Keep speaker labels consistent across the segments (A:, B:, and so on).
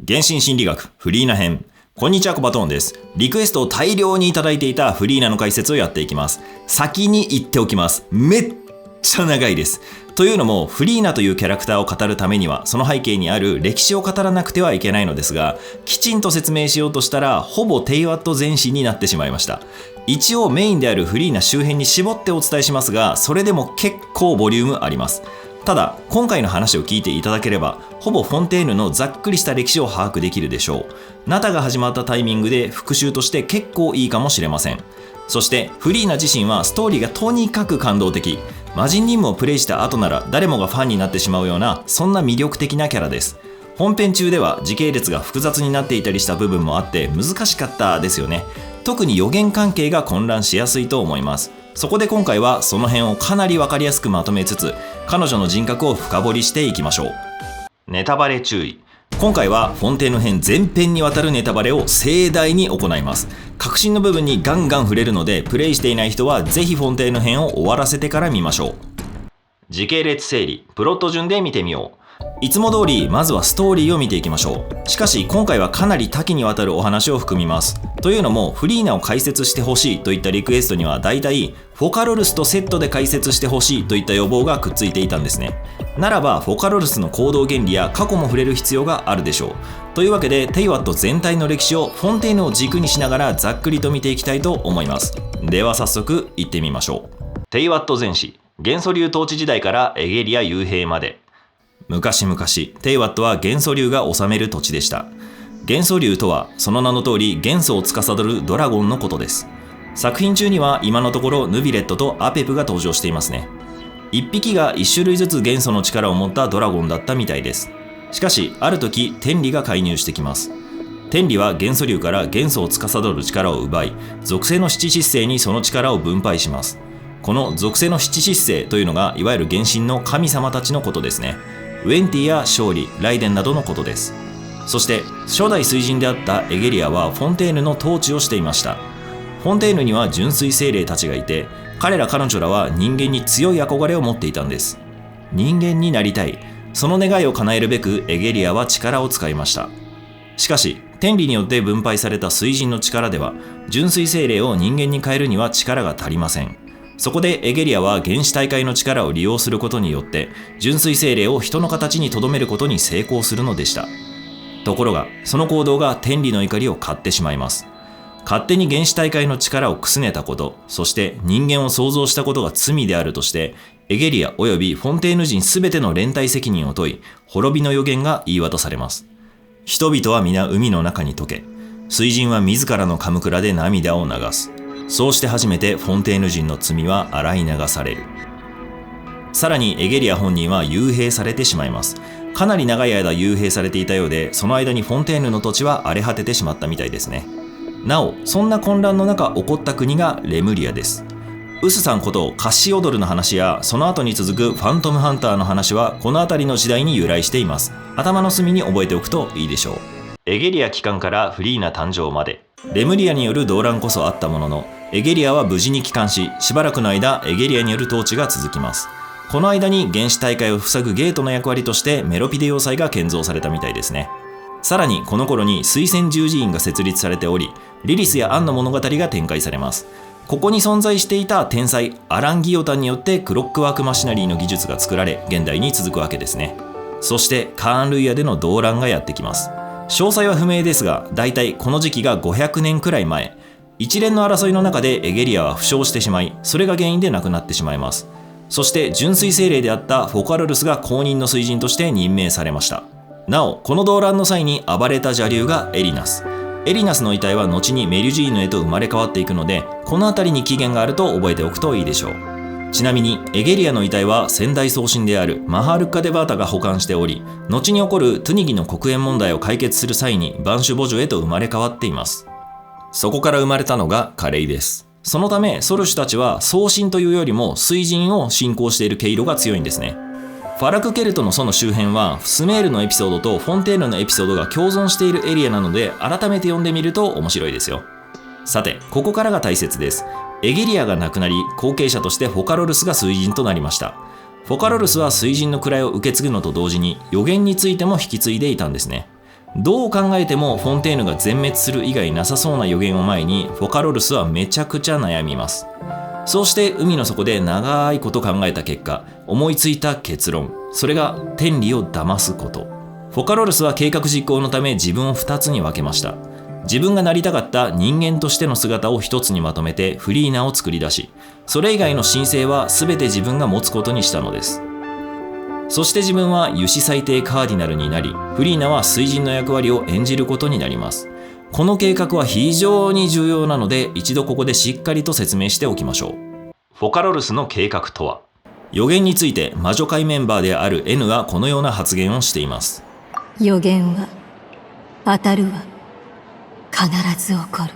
A: 原神心理学フリーナ編。こんにちは、コバトーンです。リクエストを大量にいただいていたフリーナの解説をやっていきます。先に言っておきます。めっちゃ長いです。というのも、フリーナというキャラクターを語るためには、その背景にある歴史を語らなくてはいけないのですが、きちんと説明しようとしたら、ほぼテイワット全史になってしまいました。一応メインであるフリーナ周辺に絞ってお伝えしますが、それでも結構ボリュームあります。ただ、今回の話を聞いていただければ、ほぼフォンテーヌのざっくりした歴史を把握できるでしょう。ナタが始まったタイミングで復習として結構いいかもしれません。そして、フリーナ自身はストーリーがとにかく感動的。魔人任務をプレイした後なら誰もがファンになってしまうような、そんな魅力的なキャラです。本編中では時系列が複雑になっていたりした部分もあって難しかったですよね。特に予言関係が混乱しやすいと思います。そこで今回はその辺をかなり分かりやすくまとめつつ、彼女の人格を深掘りしていきましょう。ネタバレ注意。今回はフォンテーヌ編全編にわたるネタバレを盛大に行います。核心の部分にガンガン触れるので、プレイしていない人はぜひフォンテーヌ編を終わらせてから見ましょう。時系列整理、プロット順で見てみよう。いつも通りまずはストーリーを見ていきましょう。しかし今回はかなり多岐にわたるお話を含みます。というのも、フリーナを解説してほしいといったリクエストにはだいたいフォカロルスとセットで解説してほしいといった要望がくっついていたんですね。ならばフォカロルスの行動原理や過去も触れる必要があるでしょう。というわけでテイワット全体の歴史をフォンテーヌを軸にしながらざっくりと見ていきたいと思います。では早速行ってみましょう。テイワット全史、元素流統治時代からエゲリア幽閉まで。昔々、テイワットは元素流が治める土地でした。元素流とは、その名の通り元素を司るドラゴンのことです。作品中には今のところヌビレットとアペプが登場していますね。一匹が一種類ずつ元素の力を持ったドラゴンだったみたいです。しかし、ある時、天理が介入してきます。天理は元素流から元素を司る力を奪い、属性の七疾星にその力を分配します。この属性の七疾星というのが、いわゆる原神の神様たちのことですね。ウェンティや勝利、ライデンなどのことです。そして初代水神であったエゲリアはフォンテーヌの統治をしていました。フォンテーヌには純粋精霊たちがいて、彼女らは人間に強い憧れを持っていたんです。人間になりたい。その願いを叶えるべくエゲリアは力を使いました。しかし、天理によって分配された水神の力では、純粋精霊を人間に変えるには力が足りません。そこでエゲリアは原始大海の力を利用することによって純粋精霊を人の形に留めることに成功するのでした。ところがその行動が天理の怒りを買ってしまいます。勝手に原始大海の力をくすねたこと、そして人間を創造したことが罪であるとしてエゲリア及びフォンテーヌ人すべての連帯責任を問い、滅びの予言が言い渡されます。人々は皆海の中に溶け、水神は自らのカムクラで涙を流す。そうして初めてフォンテーヌ人の罪は洗い流される。さらにエゲリア本人は幽閉されてしまいます。かなり長い間幽閉されていたようで、その間にフォンテーヌの土地は荒れ果ててしまったみたいですね。なお、そんな混乱の中起こった国がレムリアです。ウスさんことカッシオドルの話や、その後に続くファントムハンターの話はこの辺りの時代に由来しています。頭の隅に覚えておくといいでしょう。エゲリア帰還からフリーナ誕生まで。レムリアによる動乱こそあったものの、エゲリアは無事に帰還し、しばらくの間エゲリアによる統治が続きます。この間に原始大海を塞ぐゲートの役割としてメロピデ要塞が建造されたみたいですね。さらにこの頃に水戦十字院が設立されており、リリスやアンの物語が展開されます。ここに存在していた天才アラン・ギオタンによってクロックワークマシナリーの技術が作られ、現代に続くわけですね。そしてカーン・ルイヤでの動乱がやってきます。詳細は不明ですが、だいたいこの時期が500年くらい前。一連の争いの中でエゲリアは負傷してしまい、それが原因で亡くなってしまいます。そして純粋精霊であったフォカロルスが後任の水神として任命されました。なお、この動乱の際に暴れた邪竜がエリナス。エリナスの遺体は後にメリュジーヌへと生まれ変わっていくので、この辺りに起源があると覚えておくといいでしょう。ちなみにエゲリアの遺体は先代宗神であるマハールッカ・デバータが保管しており、後に起こるトゥニギの黒煙問題を解決する際にバンシュ母女へと生まれ変わっています。そこから生まれたのがカレイです。そのためソルシュたちは宗神というよりも水神を信仰している毛色が強いんですね。ファラクケルトの祖の周辺はスメールのエピソードとフォンテーヌのエピソードが共存しているエリアなので、改めて読んでみると面白いですよ。さて、ここからが大切です。エゲリアが亡くなり、後継者としてフォカロルスが水神となりました。フォカロルスは水神の位を受け継ぐのと同時に予言についても引き継いでいたんですね。どう考えてもフォンテーヌが全滅する以外なさそうな予言を前にフォカロルスはめちゃくちゃ悩みます。そうして海の底で長いこと考えた結果、思いついた結論、それが天理を騙すこと。フォカロルスは計画実行のため自分を2つに分けました。自分がなりたかった人間としての姿を1つにまとめてフリーナを作り出し、それ以外の神性は全て自分が持つことにしたのです。そして自分は油脂最低カーディナルになり、フリーナは水神の役割を演じることになります。この計画は非常に重要なので、一度ここでしっかりと説明しておきましょう。フォカロルスの計画とは。予言について魔女会メンバーである N はこのような発言をしています。
B: 予言は当たるわ。必ず起こる。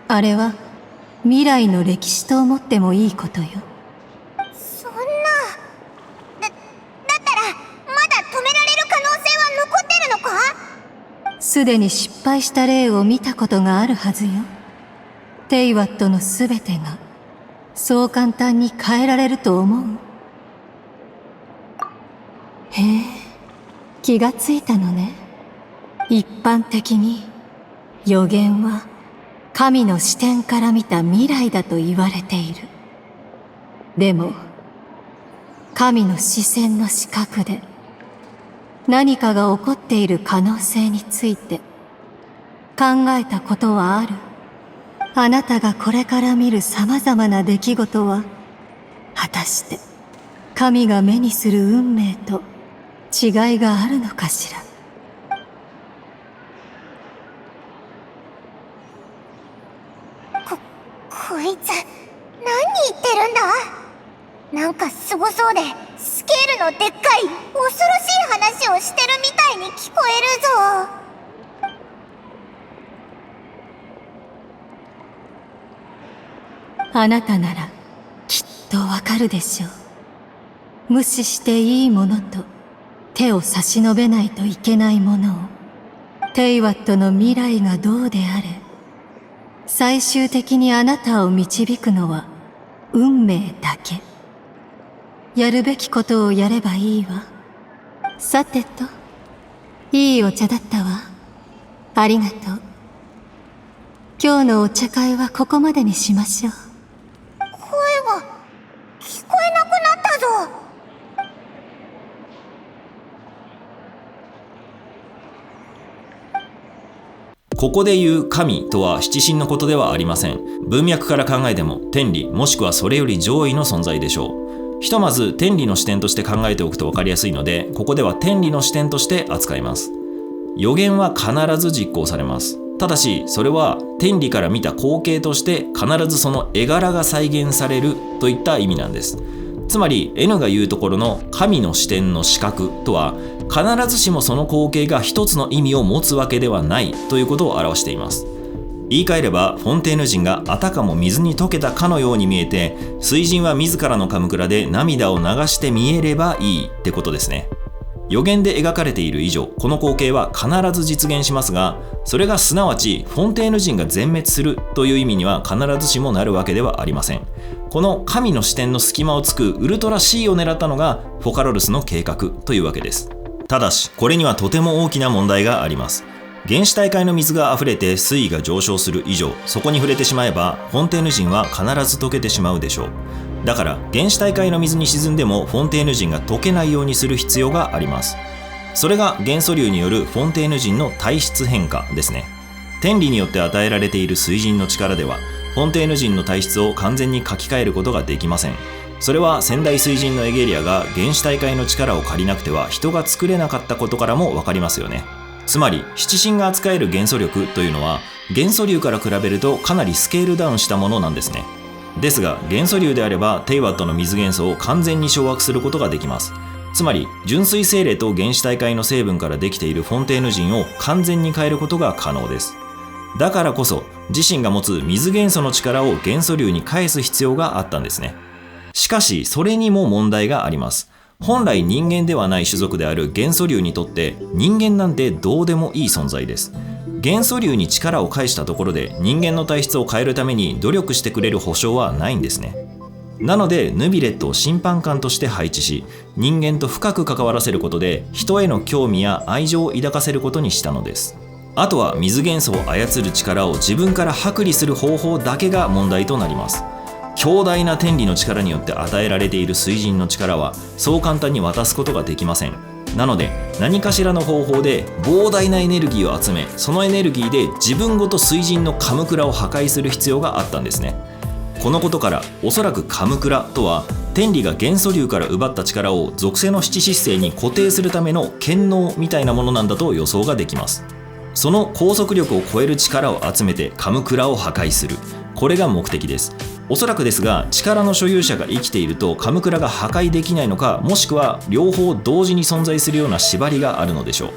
B: あれは未来の歴史と思ってもいいことよ。
C: そんな。だったらまだ止められる可能性は残ってるのか？
B: すでに失敗した例を見たことがあるはずよ。テイワットのすべてがそう簡単に変えられると思う？へえ、気がついたのね。一般的に予言は神の視点から見た未来だと言われている。でも神の視線の視覚で何かが起こっている可能性について考えたことはある？あなたがこれから見る様々な出来事は果たして神が目にする運命と違いがあるのかしら？
C: こいつ何言ってるんだ？なんかすごそうでスケールのでっかい恐ろしい話をしてるみたいに聞こえるぞ。
B: あなたならきっとわかるでしょう。無視していいものと手を差し伸べないといけないものを。テイワットの未来がどうであれ、最終的にあなたを導くのは運命だけ。やるべきことをやればいいわ。さてと、いいお茶だったわ。ありがとう。今日のお茶会はここまでにしましょう。
C: 声が聞こえなくなったぞ。
A: ここで言う神とは七神のことではありません。文脈から考えても天理もしくはそれより上位の存在でしょう。ひとまず天理の視点として考えておくと分かりやすいので、ここでは天理の視点として扱います。予言は必ず実行されます。ただしそれは天理から見た光景として必ずその絵柄が再現されるといった意味なんです。つまり N が言うところの神の視点の視覚とは、必ずしもその光景が一つの意味を持つわけではないということを表しています。言い換えればフォンテーヌ人があたかも水に溶けたかのように見えて、水神は自らのカムクラで涙を流して見えればいいってことですね。予言で描かれている以上、この光景は必ず実現しますが、それがすなわちフォンテーヌ人が全滅するという意味には必ずしもなるわけではありません。この神の視点の隙間をつくウルトラ C を狙ったのがフォカロルスの計画というわけです。ただしこれにはとても大きな問題があります。原始大海の水が溢れて水位が上昇する以上、そこに触れてしまえばフォンテーヌ人は必ず溶けてしまうでしょう。だから原始大海の水に沈んでもフォンテーヌ人が溶けないようにする必要があります。それが元素流によるフォンテーヌ人の体質変化ですね。天理によって与えられている水神の力ではフォンテーヌ人の体質を完全に書き換えることができません。それは先代水神のエゲリアが原始大海の力を借りなくては人が作れなかったことからも分かりますよね。つまり七神が扱える元素力というのは元素流から比べるとかなりスケールダウンしたものなんですね。ですが元素流であればテイワットの水元素を完全に掌握することができます。つまり純粋精霊と原始大海の成分からできているフォンテーヌ人を完全に変えることが可能です。だからこそ自身が持つ水元素の力を元素流に返す必要があったんですね。しかしそれにも問題があります。本来人間ではない種族である元素流にとって人間なんてどうでもいい存在です。元素流に力を返したところで人間の体質を変えるために努力してくれる保証はないんですね。なのでヌビレットを審判官として配置し、人間と深く関わらせることで人への興味や愛情を抱かせることにしたのです。あとは水元素を操る力を自分から剥離する方法だけが問題となります。強大な天理の力によって与えられている水神の力はそう簡単に渡すことができません。なので何かしらの方法で膨大なエネルギーを集め、そのエネルギーで自分ごと水神のカムクラを破壊する必要があったんですね。このことからおそらくカムクラとは天理が元素竜から奪った力を属性の七姿勢に固定するための権能みたいなものなんだと予想ができます。その拘束力を超える力を集めてカムクラを破壊する、これが目的です。おそらくですが、力の所有者が生きているとカムクラが破壊できないのか、もしくは両方同時に存在するような縛りがあるのでしょう。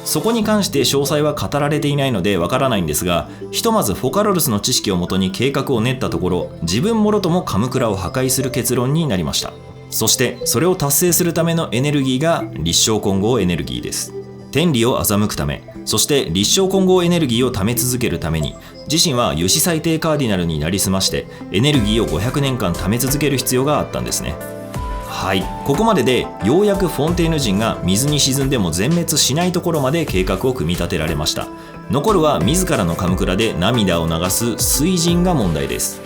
A: そこに関して詳細は語られていないのでわからないんですが、ひとまずフォカロルスの知識をもとに計画を練ったところ、自分もろともカムクラを破壊する結論になりました。そしてそれを達成するためのエネルギーが立正混合エネルギーです。天理を欺くため、そして立正混合エネルギーを貯め続けるために、自身は油脂最低カーディナルになりすましてエネルギーを500年間貯め続ける必要があったんですね。はい、ここまででようやくフォンテーヌ人が水に沈んでも全滅しないところまで計画を組み立てられました。残るは自らのカムクラで涙を流す水神が問題です。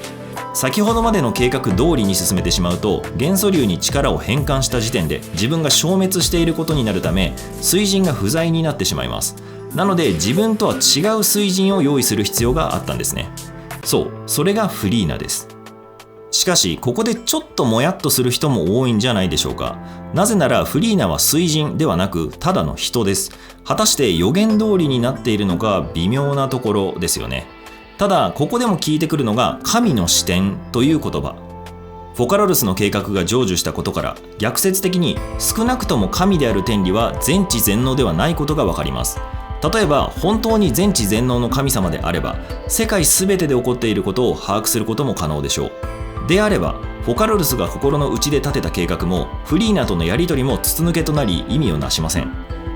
A: 先ほどまでの計画通りに進めてしまうと、元素竜に力を変換した時点で自分が消滅していることになるため、水神が不在になってしまいます。なので自分とは違う水神を用意する必要があったんですね。そう、それがフリーナです。しかしここでちょっともやっとする人も多いんじゃないでしょうか。なぜならフリーナは水神ではなくただの人です。果たして予言通りになっているのか微妙なところですよね。ただここでも聞いてくるのが神の視点という言葉。フォカロルスの計画が成就したことから、逆説的に少なくとも神である天理は全知全能ではないことがわかります。例えば本当に全知全能の神様であれば、世界全てで起こっていることを把握することも可能でしょう。であればフォカロルスが心の内で立てた計画もフリーナとのやり取りも筒抜けとなり意味をなしません。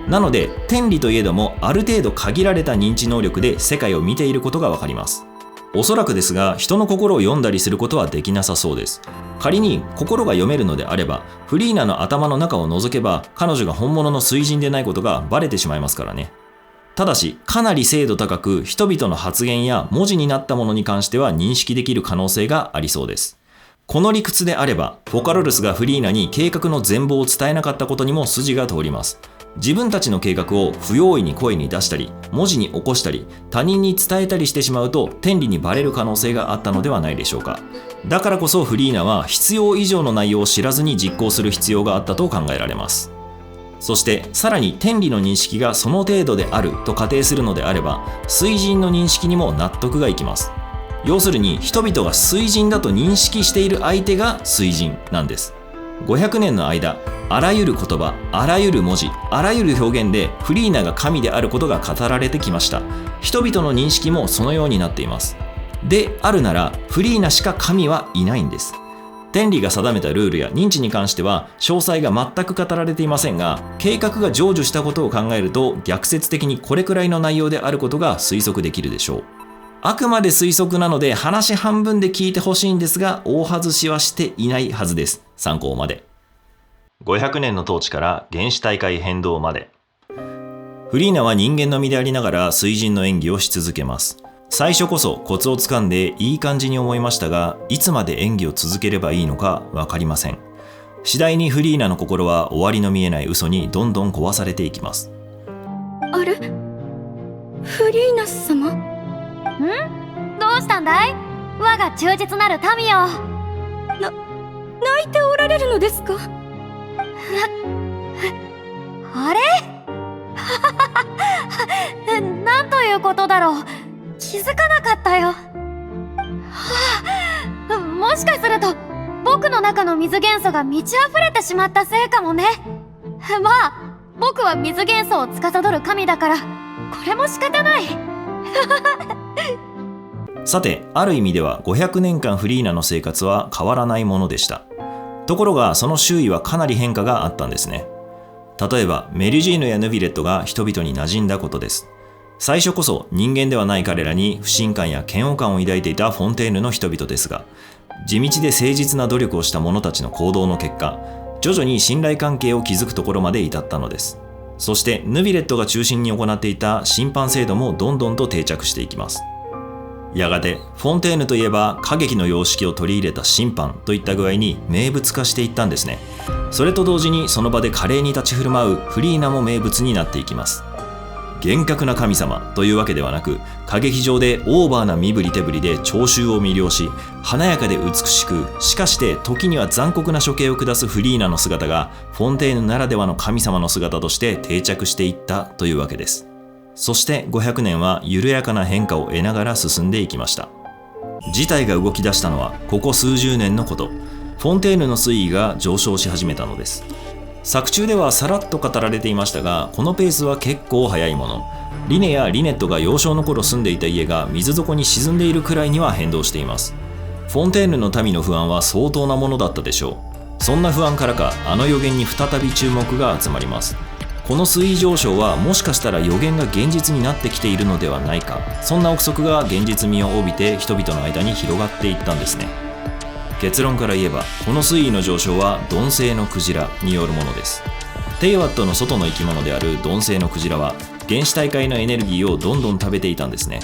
A: なので天理といえどもある程度限られた認知能力で世界を見ていることがわかります。おそらくですが人の心を読んだりすることはできなさそうです。仮に心が読めるのであれば、フリーナの頭の中を覗けば彼女が本物の水神でないことがバレてしまいますからね。ただしかなり精度高く人々の発言や文字になったものに関しては認識できる可能性がありそうです。この理屈であればフォカロルスがフリーナに計画の全貌を伝えなかったことにも筋が通ります。自分たちの計画を不用意に声に出したり文字に起こしたり他人に伝えたりしてしまうと天理にバレる可能性があったのではないでしょうか。だからこそフリーナは必要以上の内容を知らずに実行する必要があったと考えられます。そしてさらに天理の認識がその程度であると仮定するのであれば、水神の認識にも納得がいきます。要するに人々が水神だと認識している相手が水神なんです。500年の間、あらゆる言葉、あらゆる文字、あらゆる表現でフリーナが神であることが語られてきました。人々の認識もそのようになっています。であるならフリーナしか神はいないんです。天理が定めたルールや認知に関しては詳細が全く語られていませんが、計画が成就したことを考えると逆説的にこれくらいの内容であることが推測できるでしょう。あくまで推測なので話半分で聞いてほしいんですが、大外しはしていないはずです。参考まで。500年の統治から原始大会変動まで。フリーナは人間の身でありながら水神の演技をし続けます。最初こそコツをつかんでいい感じに思いましたが、いつまで演技を続ければいいのかわかりません。次第にフリーナの心は終わりの見えない嘘にどんどん壊されていきます。
B: あれ、フリーナ様？
C: どうしたんだい？我が忠実なる民よ。
B: 泣いておられるのですか？
C: あれなんということだろう。気づかなかったよ。もしかすると僕の中の水元素が満ち溢れてしまったせいかもね。まあ僕は水元素を司る神だからこれも仕方ない。
A: さて、ある意味では500年間フリーナの生活は変わらないものでした。ところがその周囲はかなり変化があったんですね。例えばメリジーヌやヌビレットが人々に馴染んだことです。最初こそ人間ではない彼らに不信感や嫌悪感を抱いていたフォンテーヌの人々ですが、地道で誠実な努力をした者たちの行動の結果、徐々に信頼関係を築くところまで至ったのです。そしてヌビレットが中心に行っていた審判制度もどんどんと定着していきます。やがてフォンテーヌといえば歌劇の様式を取り入れた審判といった具合に名物化していったんですね。それと同時にその場で華麗に立ち振る舞うフリーナも名物になっていきます。厳格な神様というわけではなく、歌劇場でオーバーな身振り手振りで聴衆を魅了し、華やかで美しく、しかして時には残酷な処刑を下すフリーナの姿がフォンテーヌならではの神様の姿として定着していったというわけです。そして500年は緩やかな変化を得ながら進んでいきました。事態が動き出したのはここ数十年のこと。フォンテーヌの水位が上昇し始めたのです。作中ではさらっと語られていましたが、このペースは結構早いもの。リネやリネットが幼少の頃住んでいた家が水底に沈んでいるくらいには変動しています。フォンテーヌの民の不安は相当なものだったでしょう。そんな不安からか、あの予言に再び注目が集まります。この水位上昇はもしかしたら予言が現実になってきているのではないか、そんな憶測が現実味を帯びて人々の間に広がっていったんですね。結論から言えば、この水位の上昇は鈍性のクジラによるものです。テイワットの外の生き物である鈍性のクジラは原始大海のエネルギーをどんどん食べていたんですね。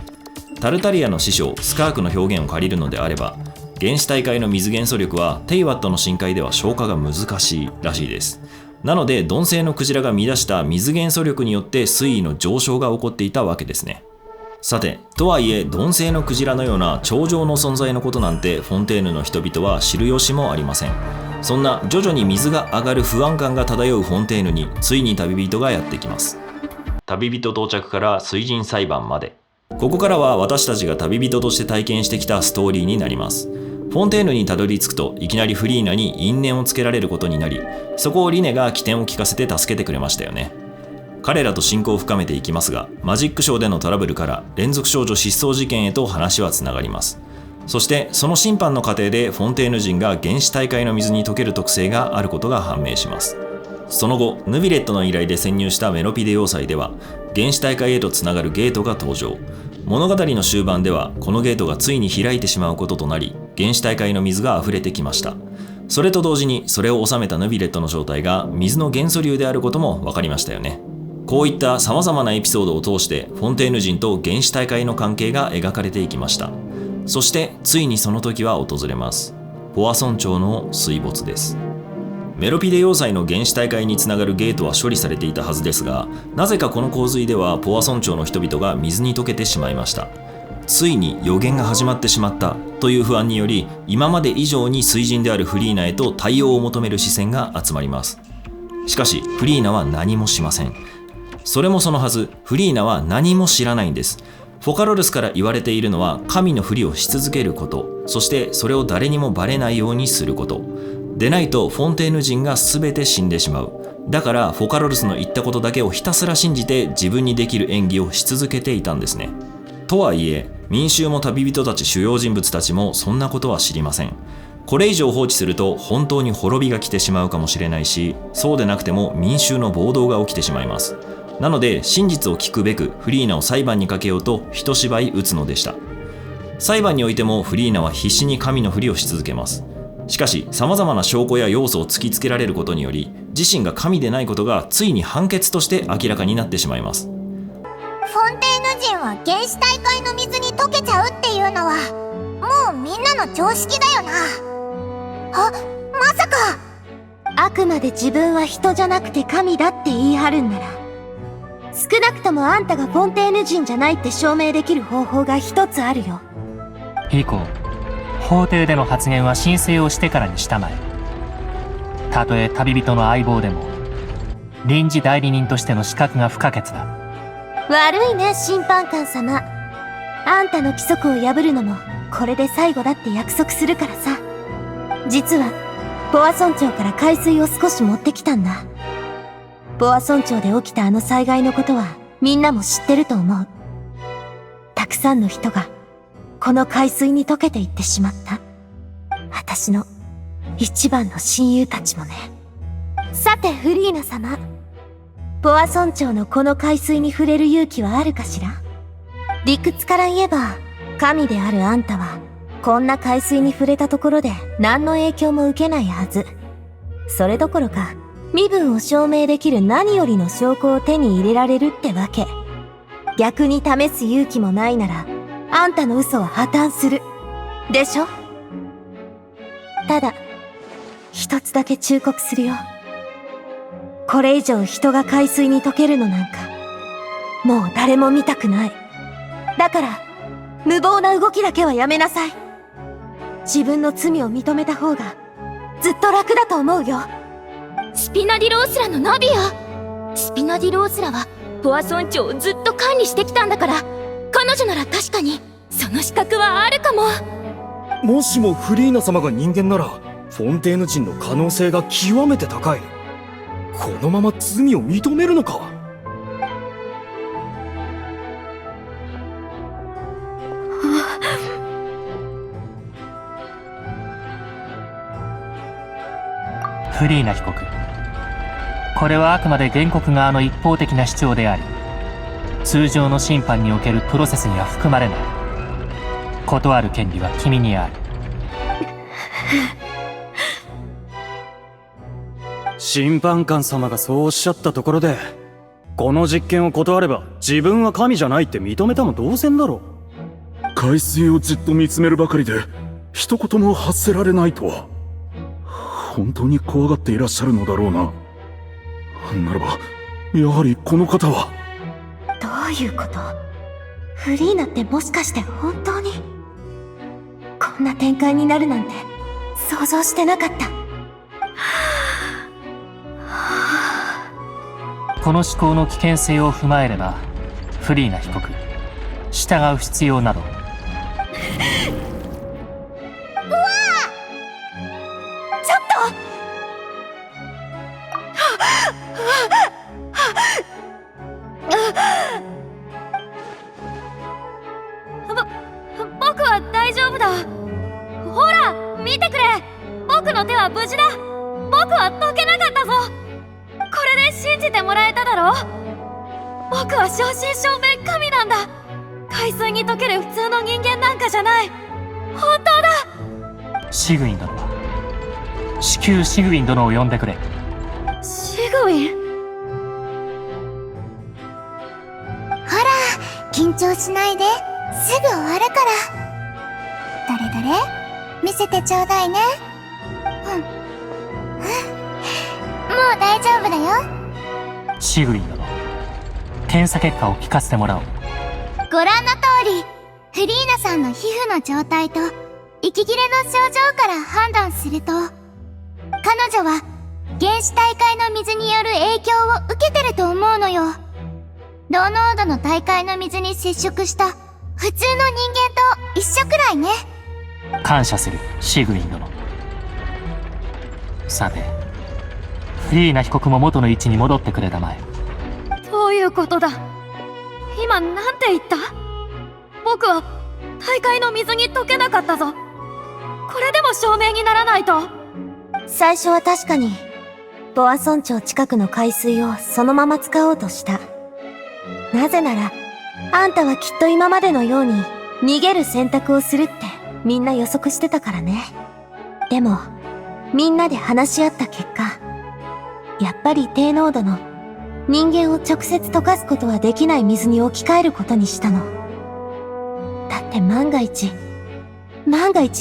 A: タルタリアの師匠スカークの表現を借りるのであれば、原始大海の水元素力はテイワットの深海では消化が難しいらしいです。なので鈍性のクジラが見出した水元素力によって水位の上昇が起こっていたわけですね。さて、とはいえ鈍性のクジラのような頂上の存在のことなんてフォンテーヌの人々は知る由もありません。そんな徐々に水が上がる不安感が漂うフォンテーヌについに旅人がやってきます。旅人到着から水神裁判まで、ここからは私たちが旅人として体験してきたストーリーになります。フォンテーヌにたどり着くといきなりフリーナに因縁をつけられることになり、そこをリネが起点を聞かせて助けてくれましたよね。彼らと親交を深めていきますが、マジックショーでのトラブルから連続少女失踪事件へと話はつながります。そしてその審判の過程でフォンテーヌ人が原始大海の水に溶ける特性があることが判明します。その後ヌビレットの依頼で潜入したメロピデ要塞では原始大海へとつながるゲートが登場。物語の終盤ではこのゲートがついに開いてしまうこととなり、原始大海の水が溢れてきました。それと同時にそれを収めたヌビレットの正体が水の元素流であることも分かりましたよね。こういった様々なエピソードを通してフォンテーヌ人と原始大海の関係が描かれていきました。そしてついにその時は訪れます。ポアソン朝の水没です。メロピデ要塞の原始大海につながるゲートは処理されていたはずですが、なぜかこの洪水ではポアソン朝の人々が水に溶けてしまいました。ついに予言が始まってしまったという不安により、今まで以上に水神であるフリーナへと対応を求める視線が集まります。しかしフリーナは何もしません。それもそのはず、フリーナは何も知らないんです。フォカロルスから言われているのは神のふりをし続けること、そしてそれを誰にもバレないようにすること。でないとフォンテーヌ人が全て死んでしまう。だからフォカロルスの言ったことだけをひたすら信じて自分にできる演技をし続けていたんですね。とはいえ、民衆も旅人たち主要人物たちもそんなことは知りません。これ以上放置すると本当に滅びが来てしまうかもしれないし、そうでなくても民衆の暴動が起きてしまいます。なので真実を聞くべくフリーナを裁判にかけようと一芝居打つのでした。裁判においてもフリーナは必死に神のふりをし続けます。しかし様々な証拠や要素を突きつけられることにより、自身が神でないことがついに判決として明らかになってしまいます。
C: フォンテーヌ人は原始大海の水に溶けちゃうっていうのはもうみんなの常識だよな。あ、まさか。
D: あくまで自分は人じゃなくて神だって言い張るんなら、少なくともあんたがフォンテーヌ人じゃないって証明できる方法が一つあるよ。
E: 以降、法廷での発言は申請をしてからにしたまえ。たとえ旅人の相棒でも、臨時代理人としての資格が不可欠だ。
D: 悪いね、審判官様。あんたの規則を破るのも、これで最後だって約束するからさ。実は、ポアソン町から海水を少し持ってきたんだ。ポアソン町で起きたあの災害のことは、みんなも知ってると思う。たくさんの人が、この海水に溶けていってしまった。私の一番の親友たちもね。さてフリーナ様、ポアソン町のこの海水に触れる勇気はあるかしら？理屈から言えば、神であるあんたはこんな海水に触れたところで何の影響も受けないはず。それどころか、身分を証明できる何よりの証拠を手に入れられるってわけ。逆に試す勇気もないなら、あんたの嘘は破綻する。でしょ？ただ、一つだけ忠告するよ。これ以上人が海水に溶けるのなんか、もう誰も見たくない。だから、無謀な動きだけはやめなさい。自分の罪を認めた方が、ずっと楽だと思うよ。
F: スピナディロースラのナビア。スピナディロースラはポア村長をずっと管理してきたんだから、彼女なら確かにその資格はあるかも。
G: もしもフリーナ様が人間なら、フォンテーヌ人の可能性が極めて高い。このまま罪を認めるのか？
E: フリーナ被告、これはあくまで原告側の一方的な主張であり、通常の審判におけるプロセスには含まれない。断る権利は君にある。
G: 審判官様がそうおっしゃったところで、この実験を断れば自分は神じゃないって認めたも同然だろう。
H: 海水をじっと見つめるばかりで一言も発せられないとは、本当に怖がっていらっしゃるのだろうな。ならばやはりこの方は。
D: どういうこと？フリーナってもしかして本当にこんな展開になるなんて想像してなかった。
E: この思考の危険性を踏まえれば、フリーナ被告、従う必要など。
F: 僕は大丈夫だ。ほら見てくれ、僕の手は無事だ。僕は溶けなかったぞ。これで信じてもらえただろ。僕は正真正銘神なんだ。海水に溶ける普通の人間なんかじゃない。本当だ。
E: シグウィン殿は至急シグウィン殿を呼んでくれ。
F: シグウィン？
C: ほら、緊張しないで。すぐ終わるから。どれどれ？見せてちょうだいね。もう大丈夫だよ。
E: シグウィン殿、検査結果を聞かせてもらおう。
C: ご覧の通り、フリーナさんの皮膚の状態と息切れの症状から判断すると、彼女は原始大会の水による影響を受けてると思うのよ。同濃度の大会の水に接触した普通の人間と一緒くらいね。
E: 感謝する、シグウィン殿。さて、フリーナ被告も元の位置に戻ってくれたまえ。
F: どういうことだ？今なんて言った？僕は大会の水に溶けなかったぞ。これでも証明にならないと。
D: 最初は確かに、ボア村長近くの海水をそのまま使おうとした。なぜなら、あんたはきっと今までのように逃げる選択をするってみんな予測してたからね。でも、みんなで話し合った結果、やっぱり低濃度の人間を直接溶かすことはできない水に置き換えることにしたの。だって万が一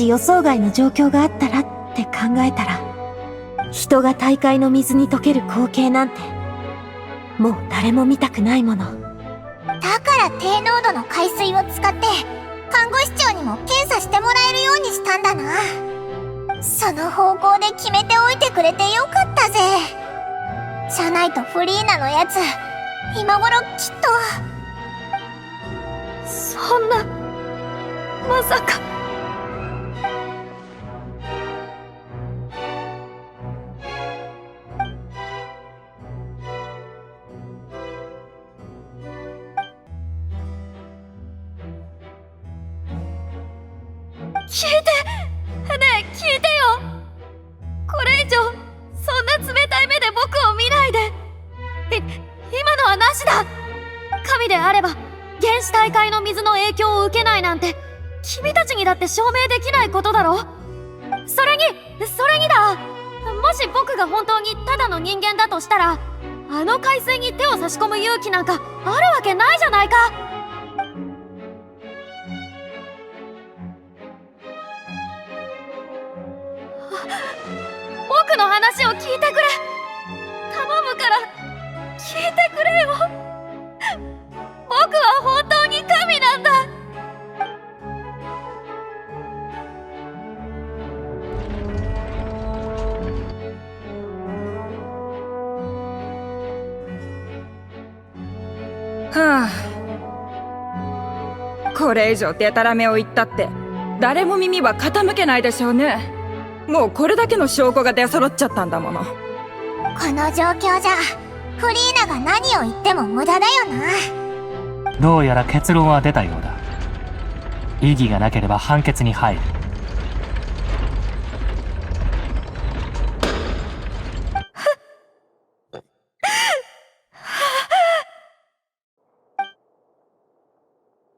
D: 予想外の状況があったらって考えたら、人が大海の水に溶ける光景なんて、もう誰も見たくないもの。
C: だから低濃度の海水を使って看護師長にも検査してもらえるようにしたんだな。その方向で決めておいてくれてよかったぜ。じゃないとフリーナのやつ今頃きっと。
F: そんな、まさか。聞いて！ねえ、聞いてよ！これ以上、そんな冷たい目で僕を見ないで！今のはなしだ！神であれば、原始大会の水の影響を受けないなんて、君たちにだって証明できないことだろ。それにだ、もし僕が本当にただの人間だとしたら、あの海水に手を差し込む勇気なんかあるわけないじゃないか。僕の話を聞いてくれ。頼むから聞いてくれよ。僕は本当に神なんだ。
I: はあ、これ以上デタラメを言ったって誰も耳は傾けないでしょうね。もうこれだけの証拠が出揃っちゃったんだもの。
C: この状況じゃフリーナが何を言っても無駄だよな。
E: どうやら結論は出たようだ。異議がなければ判決に入る。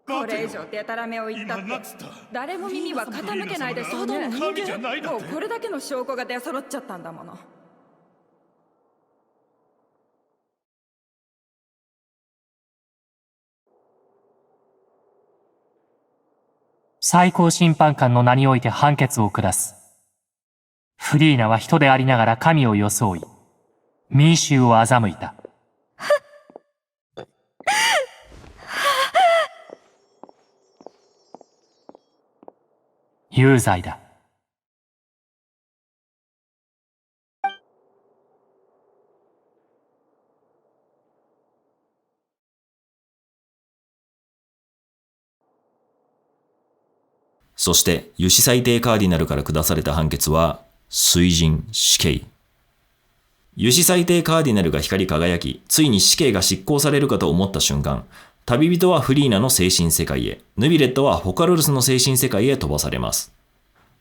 I: これ以上デタラメを言ったって誰も耳は傾けないでしょうね。もうこれだけの証拠が出揃っちゃったんだもの。
E: 最高審判官の名において判決を下す。フリーナは人でありながら神を装い、民衆を欺いた。有罪だ。
A: そして、ユシ裁定カーディナルから下された判決は、水人死刑。ユシ裁定カーディナルが光り輝き、ついに死刑が執行されるかと思った瞬間、旅人はフリーナの精神世界へ、ヌビレットはフォカロルスの精神世界へ飛ばされます。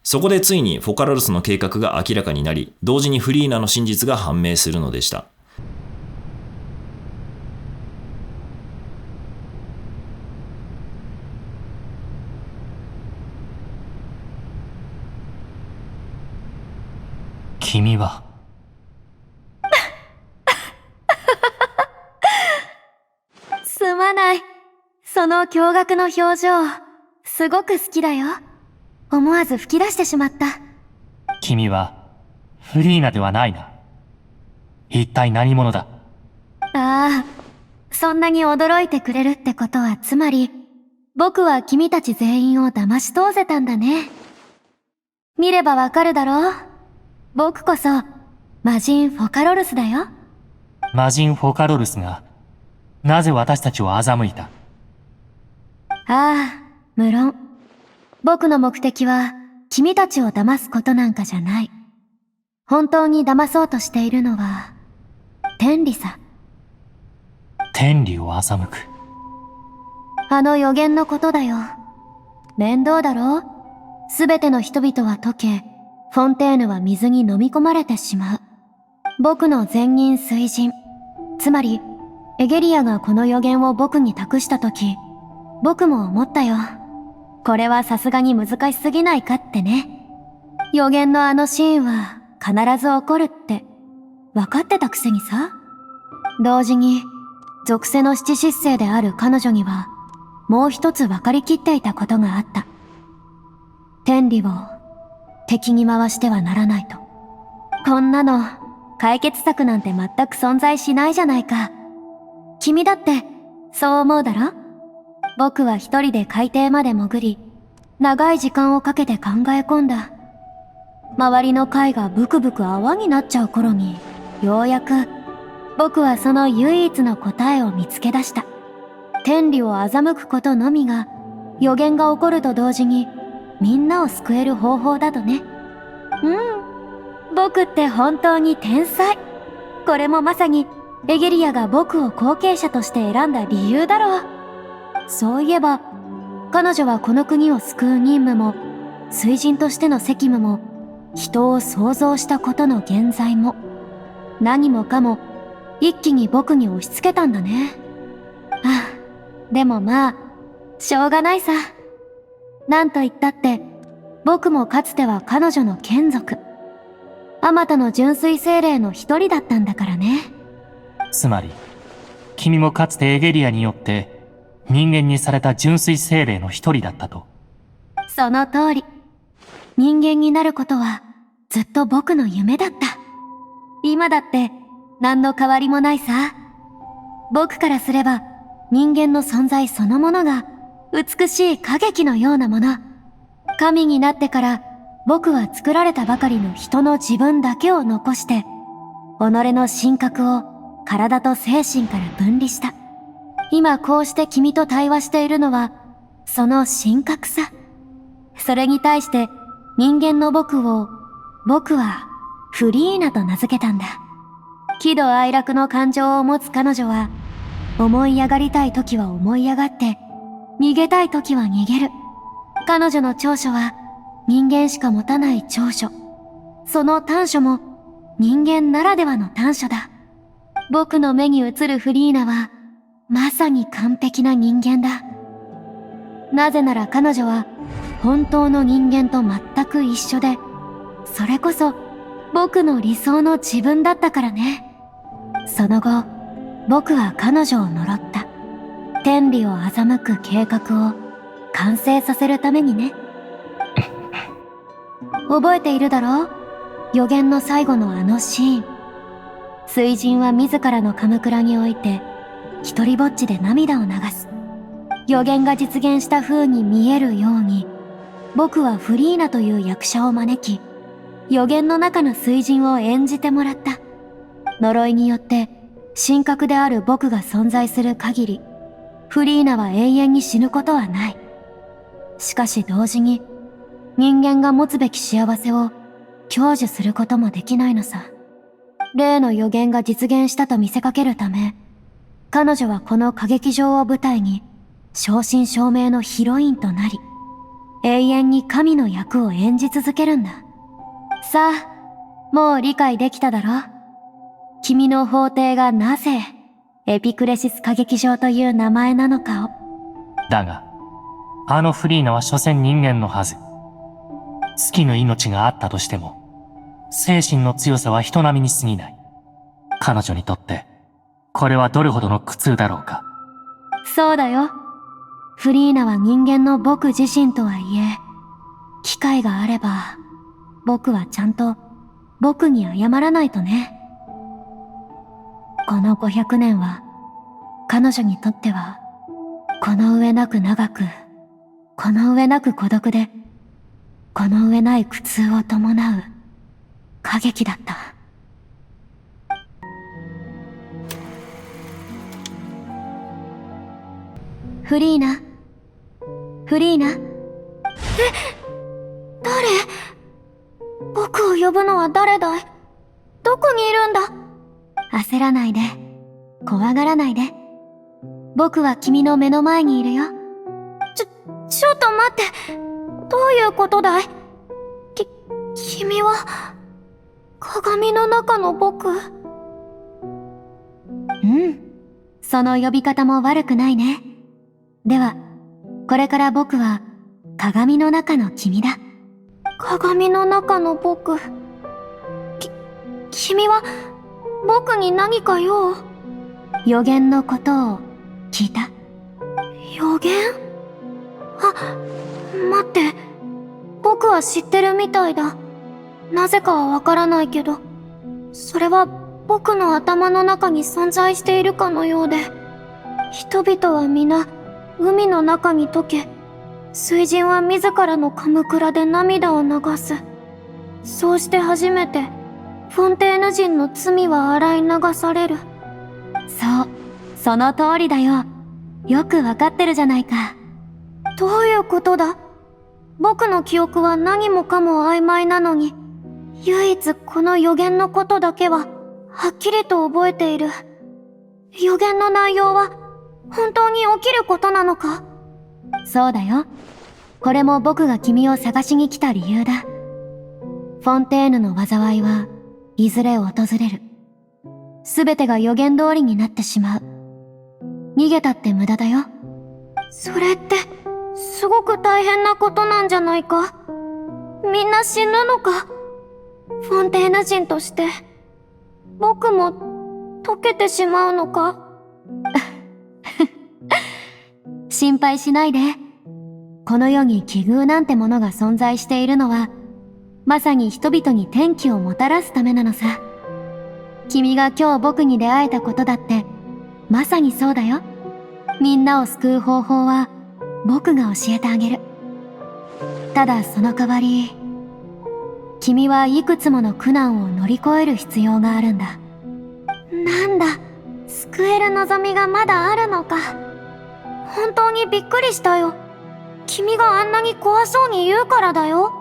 A: そこでついにフォカロルスの計画が明らかになり、同時にフリーナの真実が判明するのでした。
E: 君は
F: すまない。その驚愕の表情、すごく好きだよ。思わず吹き出してしまった。
E: 君はフリーナではないな。一体何者だ？
F: ああ、そんなに驚いてくれるってことはつまり、僕は君たち全員を騙し通せたんだね。見ればわかるだろう。僕こそ魔人フォカロルスだよ。
E: 魔人フォカロルスがなぜ私たちを欺いた？
F: ああ、無論。僕の目的は君たちを騙すことなんかじゃない。本当に騙そうとしているのは天理さ。
E: 天理を欺く。
F: あの予言のことだよ。面倒だろう？すべての人々は溶け、フォンテーヌは水に飲み込まれてしまう。僕の前任水人、つまりエゲリアがこの予言を僕に託したとき、僕も思ったよ。これはさすがに難しすぎないかってね。予言のあのシーンは必ず起こるって分かってたくせにさ。同時に属性の七失星である彼女にはもう一つ分かりきっていたことがあった。天理を敵に回してはならないと。こんなの解決策なんて全く存在しないじゃないか。君だってそう思うだろ？僕は一人で海底まで潜り、長い時間をかけて考え込んだ。周りの貝がブクブク泡になっちゃう頃に、ようやく僕はその唯一の答えを見つけ出した。天理を欺くことのみが予言が起こると同時にみんなを救える方法だとね。僕って本当に天才。これもまさにエゲリアが僕を後継者として選んだ理由だろう。そういえば彼女はこの国を救う任務も水人としての責務も人を創造したことの現在も何もかも一気に僕に押し付けたんだね。ああ、でもまあしょうがないさ。
D: なんと言ったって、僕もかつては彼女の眷属。あまたの純粋精霊の一人だったんだからね。
E: つまり、君もかつてエゲリアによって人間にされた純粋精霊の一人だったと。
D: その通り。人間になることはずっと僕の夢だった。今だって何の変わりもないさ。僕からすれば人間の存在そのものが美しい歌劇のようなもの。神になってから僕は作られたばかりの人の自分だけを残して、己の神格を体と精神から分離した。今こうして君と対話しているのは、その神格さ。それに対して人間の僕はフリーナと名付けたんだ。喜怒哀楽の感情を持つ彼女は、思い上がりたい時は思い上がって、逃げたい時は逃げる。彼女の長所は人間しか持たない長所。その短所も人間ならではの短所だ。僕の目に映るフリーナはまさに完璧な人間だ。なぜなら彼女は本当の人間と全く一緒で、それこそ僕の理想の自分だったからね。その後、僕は彼女を呪った。天理を欺く計画を完成させるためにね。覚えているだろう？予言の最後のあのシーン。水神は自らのカムクラにおいて一人ぼっちで涙を流す。予言が実現した風に見えるように、僕はフリーナという役者を招き、予言の中の水神を演じてもらった。呪いによって神格である僕が存在する限り、フリーナは永遠に死ぬことはない。しかし同時に、人間が持つべき幸せを享受することもできないのさ。例の予言が実現したと見せかけるため、彼女はこの歌劇場を舞台に正真正銘のヒロインとなり、永遠に神の役を演じ続けるんだ。さあ、もう理解できただろ？君の法廷がなぜエピクレシス歌劇場という名前なのかを。
E: だが、あのフリーナは所詮人間のはず。尽きぬ命があったとしても、精神の強さは人並みに過ぎない。彼女にとって、これはどれほどの苦痛だろうか。
D: そうだよ。フリーナは人間の僕自身とはいえ、機会があれば、僕はちゃんと僕に謝らないとね。この500年は、彼女にとっては、この上なく長く、この上なく孤独で、この上ない苦痛を伴う歌劇だった。フリーナ。誰？僕を呼ぶのは誰だい？どこにいるんだ？焦らないで。怖がらないで。僕は君の目の前にいるよ。ちょっと待って。どういうことだい？君は、鏡の中の僕？その呼び方も悪くないね。では、これから僕は、鏡の中の君だ。鏡の中の僕。君は、僕に何か用？予言のことを聞いた？予言？待って。僕は知ってるみたいだ。なぜかはわからないけど、それは僕の頭の中に存在しているかのようで、人々は皆、海の中に溶け、水神は自らのカムクラで涙を流す。そうして初めて、フォンテーヌ人の罪は洗い流される。そう、その通りだよ。よくわかってるじゃないか。どういうことだ？僕の記憶は何もかも曖昧なのに、唯一この予言のことだけは、はっきりと覚えている。予言の内容は、本当に起きることなのか？そうだよ。これも僕が君を探しに来た理由だ。フォンテーヌの災いはいずれ訪れる。すべてが予言通りになってしまう。逃げたって無駄だよ。それって、
F: すごく大変なことなんじゃないか。みんな死ぬのか。フォンテーヌ人として、僕も溶けてしまうのか。
D: 心配しないで。この世に奇遇なんてものが存在しているのは、まさに人々に天気をもたらすためなのさ。君が今日僕に出会えたことだって、まさにそうだよ。みんなを救う方法は、僕が教えてあげる。ただその代わり、君はいくつもの苦難を乗り越える必要があるんだ。
F: なんだ、救える望みがまだあるのか。本当にびっくりしたよ。君があんなに怖そうに言うからだよ。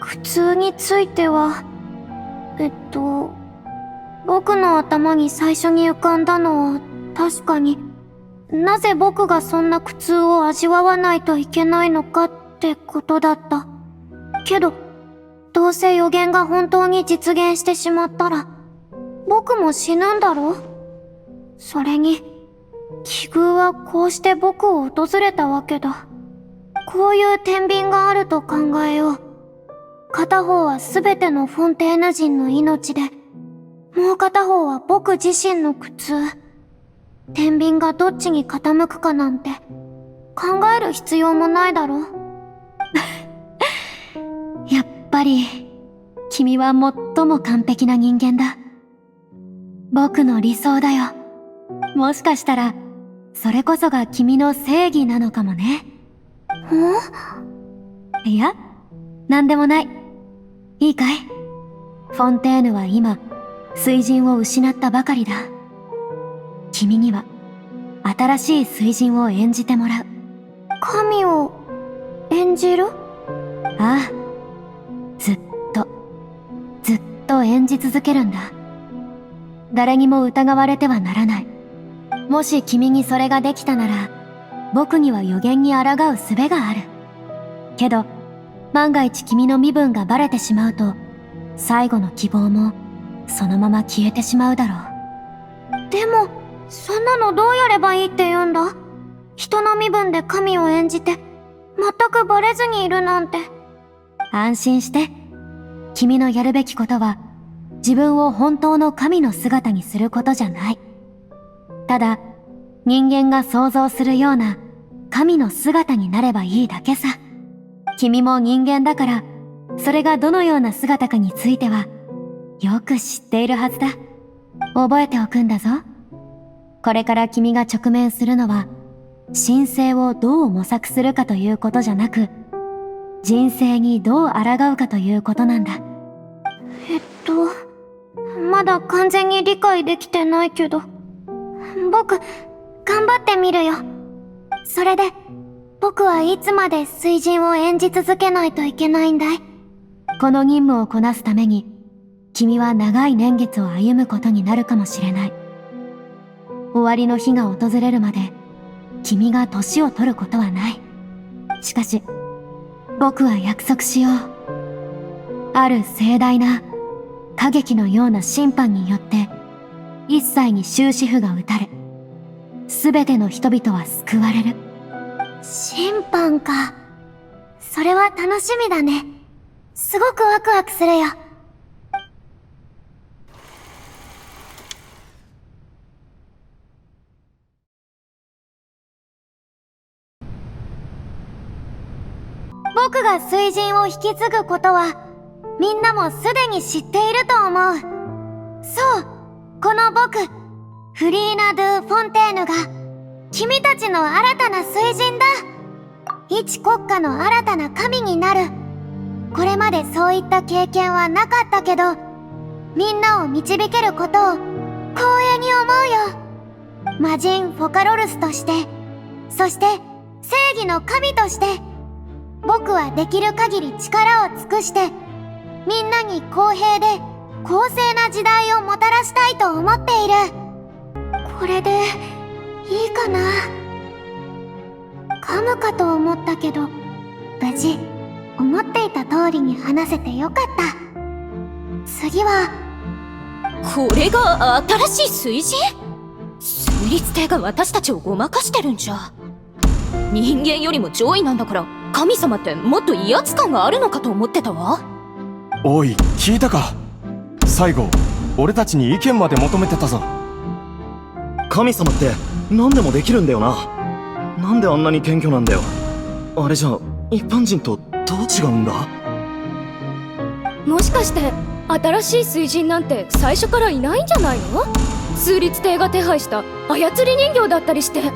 F: 苦痛については、僕の頭に最初に浮かんだのは、確かに、なぜ僕がそんな苦痛を味わわないといけないのかってことだった。けど、どうせ予言が本当に実現してしまったら、僕も死ぬんだろう。それに、奇遇はこうして僕を訪れたわけだ。こういう天秤があると考えよう。片方は全てのフォンテーヌ人の命で、もう片方は僕自身の苦痛。天秤がどっちに傾くかなんて考える必要もないだろう。
D: やっぱり、君は最も完璧な人間だ。僕の理想だよ。もしかしたら、それこそが君の正義なのかもね。いや、なんでもない。いいかい？フォンテーヌは今、水神を失ったばかりだ。君には、新しい水神を演じてもらう。
F: 神を演じる？
D: ああ。ずっと演じ続けるんだ。誰にも疑われてはならない。もし君にそれができたなら、僕には予言に抗う術がある。けど、万が一君の身分がバレてしまうと、最後の希望もそのまま消えてしまうだろう。
F: でも、そんなのどうやればいいって言うんだ？人の身分で神を演じて、全くバレずにいるなんて。
D: 安心して。君のやるべきことは、自分を本当の神の姿にすることじゃない。ただ、人間が想像するような神の姿になればいいだけさ。君も人間だから、それがどのような姿かについては、よく知っているはずだ。覚えておくんだぞ。これから君が直面するのは、神聖をどう模索するかということじゃなく、人生にどう抗うかということなんだ。
F: まだ完全に理解できてないけど、僕、頑張ってみるよ。それで、僕はいつまで水神を演じ続けないといけないんだい？
D: この任務をこなすために、君は長い年月を歩むことになるかもしれない。終わりの日が訪れるまで、君が年を取ることはない。しかし、僕は約束しよう。ある盛大な、歌劇のような審判によって、一切に終止符が打たれ、すべての人々は救われる。
F: 審判か。それは楽しみだね。すごくワクワクするよ。僕が水神を引き継ぐことは、みんなもすでに知っていると思う。そう、この僕、フリーナ・ドゥ・フォンテーヌが、君たちの新たな水神だ。一国家の新たな神になる。これまでそういった経験はなかったけど、みんなを導けることを光栄に思うよ。魔人フォカロルスとして、そして正義の神として、僕はできる限り力を尽くして、みんなに公平で公正な時代をもたらしたいと思っている。これでいいかな。噛むかと思ったけど、無事思っていた通りに話せてよかった。次は、
J: これが新しい水神？枢律帝が私たちをごまかしてるんじゃ。人間よりも上位なんだから、神様ってもっと威圧感があるのかと思ってたわ。
K: おい、聞いたか？最後俺たちに意見まで求めてたぞ。
L: 神様って何でもできるんだよな。なんであんなに謙虚なんだよ。あれじゃ一般人とどう違うんだ？
F: もしかして新しい水神なんて最初からいないんじゃないの？数律帝が手配した操り人形だったりして。
C: ど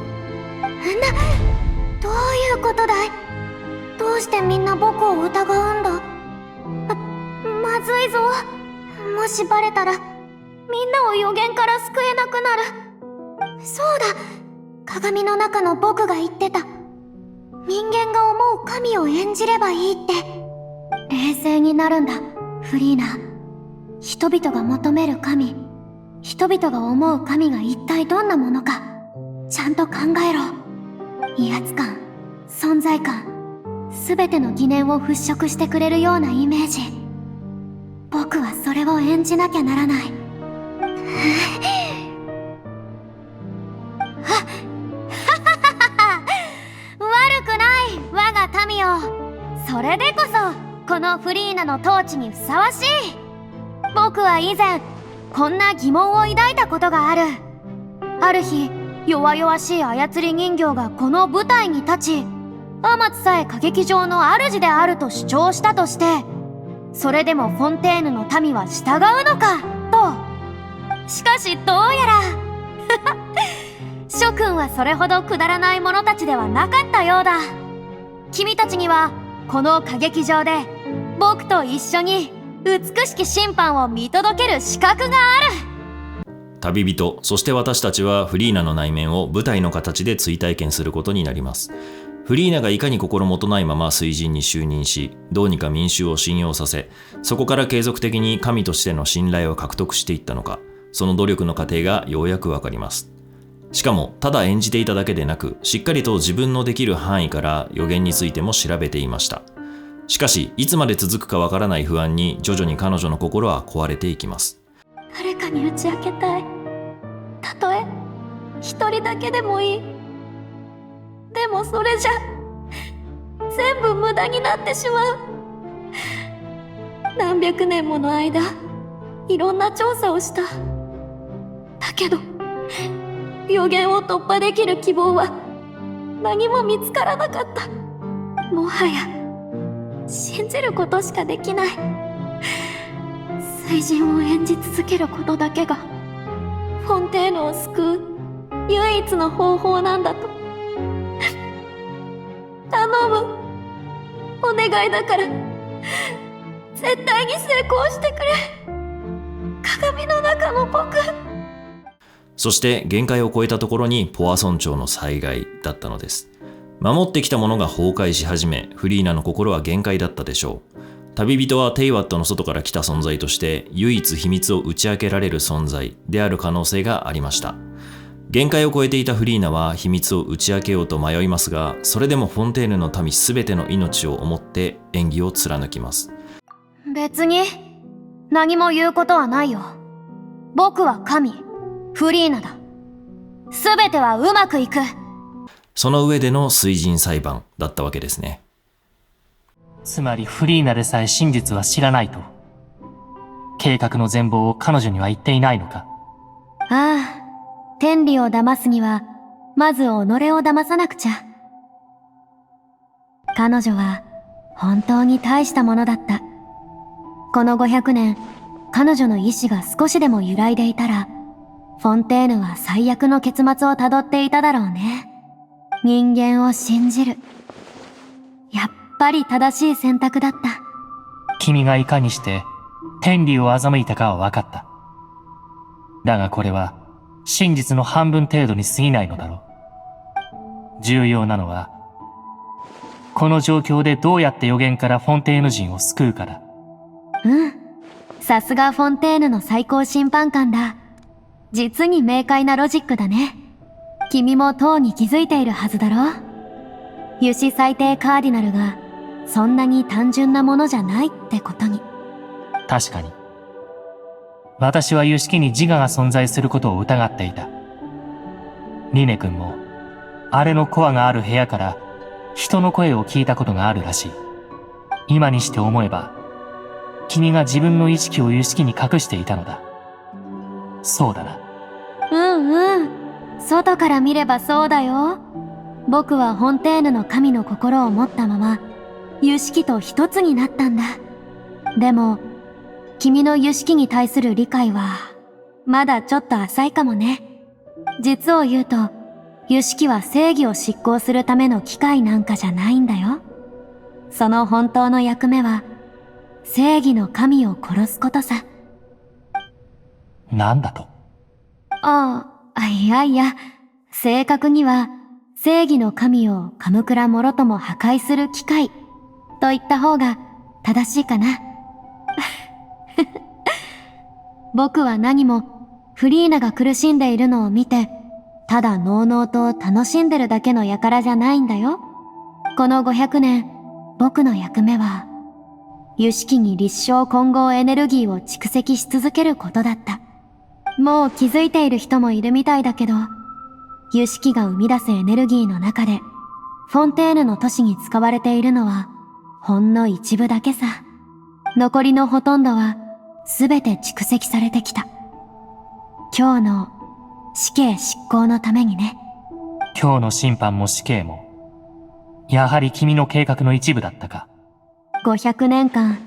C: ういうことだい？どうしてみんな僕を疑うんだ？まずいぞ。もしバレたらみんなを予言から救えなくなる。そうだ、鏡の中の僕が言ってた。人間が思う神を演じればいいって。冷静になるんだ、フリーナ。人々が求める神、人々が思う神が一体どんなものか、ちゃんと考えろ。威圧感、存在感、すべての疑念を払拭してくれるようなイメージ。僕はそれを演じなきゃならない。悪くない我が民よ。それでこそこのフリーナの統治にふさわしい。僕は以前こんな疑問を抱いたことがある。ある日、弱々しい操り人形がこの舞台に立ち、アマツさえ歌劇場の主であると主張したとして、それでもフォンテーヌの民は従うのかと。しかしどうやら諸君はそれほどくだらない者たちではなかったようだ。君たちにはこの歌劇場で僕と一緒に美しき審判を見届ける資格がある。
A: 旅人、そして私たちはフリーナの内面を舞台の形で追体験することになります。フリーナがいかに心もとないまま水神に就任し、どうにか民衆を信用させ、そこから継続的に神としての信頼を獲得していったのか、その努力の過程がようやくわかります。しかも、ただ演じていただけでなく、しっかりと自分のできる範囲から予言についても調べていました。しかし、いつまで続くかわからない不安に徐々に彼女の心は壊れていきます。
C: 誰かに打ち明けたい。たとえ一人だけでもいい。でもそれじゃ全部無駄になってしまう。何百年もの間いろんな調査をした。だけど予言を突破できる希望は何も見つからなかった。もはや信じることしかできない。水神を演じ続けることだけがフォンテーヌを救う唯一の方法なんだと。頼む、お願いだから絶対に成功してくれ。鏡の中の僕。
A: そして限界を超えたところにポワ村長の災害だったのです。守ってきたものが崩壊し始め、フリーナの心は限界だったでしょう。旅人はテイワットの外から来た存在として唯一秘密を打ち明けられる存在である可能性がありました。限界を超えていたフリーナは秘密を打ち明けようと迷いますが、それでもフォンテーヌの民すべての命を思って演技を貫きます。
C: 別に何も言うことはないよ。僕は神、フリーナだ。すべてはうまくいく。
A: その上での水神裁判だったわけですね。
E: つまりフリーナでさえ真実は知らないと。計画の全貌を彼女には言っていないのか。
C: ああ、天理を騙すにはまず己を騙さなくちゃ。彼女は本当に大したものだった。この500年、彼女の意志が少しでも揺らいでいたら、フォンテーヌは最悪の結末をたどっていただろうね。人間を信じる。やっぱり正しい選択だった。
E: 君がいかにして天理を欺いたかは分かった。だがこれは真実の半分程度に過ぎないのだろう。重要なのは、この状況でどうやって予言からフォンテーヌ人を救うかだ。
C: うん。さすがフォンテーヌの最高審判官だ。実に明快なロジックだね。君もとうに気づいているはずだろう。ユシ最低カーディナルがそんなに単純なものじゃないってことに。
E: 確かに。私はユシキに自我が存在することを疑っていた。リネ君もあれのコアがある部屋から人の声を聞いたことがあるらしい。今にして思えば、君が自分の意識をユシキに隠していたのだ。そうだな。
F: 外から見ればそうだよ。僕はフォンテーヌの神の心を持ったまま、ユシキと一つになったんだ。でも、君のユシキに対する理解は、まだちょっと浅いかもね。実を言うと、ユシキは正義を執行するための機械なんかじゃないんだよ。その本当の役目は、正義の神を殺すことさ。
E: なんだと？
F: いや、正確には、正義の神をカムクラもろとも破壊する機械、と言った方が正しいかな。僕は何も、フリーナが苦しんでいるのを見て、ただのうのうと楽しんでるだけの輩じゃないんだよ。この500年、僕の役目は、ユシキに立証混合エネルギーを蓄積し続けることだった。もう気づいている人もいるみたいだけど、ユシキが生み出すエネルギーの中で、フォンテーヌの都市に使われているのは、ほんの一部だけさ。残りのほとんどは、すべて蓄積されてきた。今日の死刑執行のためにね。
E: 今日の審判も死刑も、やはり君の計画の一部だったか。
F: 500年間、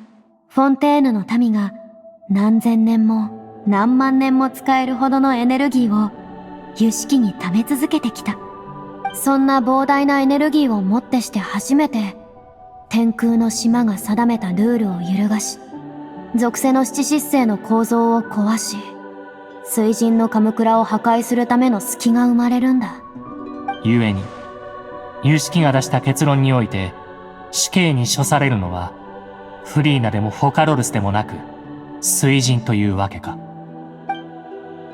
F: フォンテーヌの民が何千年も何万年も使えるほどのエネルギーをユシキに貯め続けてきた。そんな膨大なエネルギーをもってして初めて、天空の島が定めたルールを揺るがし、属性の七失星の構造を壊し、水神のカムクラを破壊するための隙が生まれるんだ。
E: 故に、ユシキが出した結論において、死刑に処されるのは、フリーナでもフォカロルスでもなく、水神というわけか。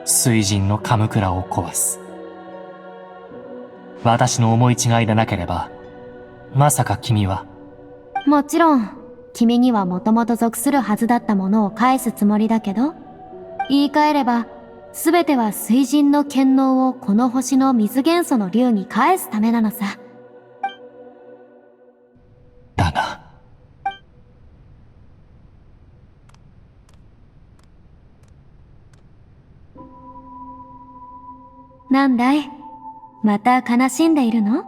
E: 水神のカムクラを壊す。私の思い違いでなければ、まさか君は。
F: もちろん、君にはもともと属するはずだったものを返すつもりだけど、言い換えれば、すべては水神の権能をこの星の水元素の竜に返すためなのさ。
E: だが。
F: なんだい？また悲しんでいるの？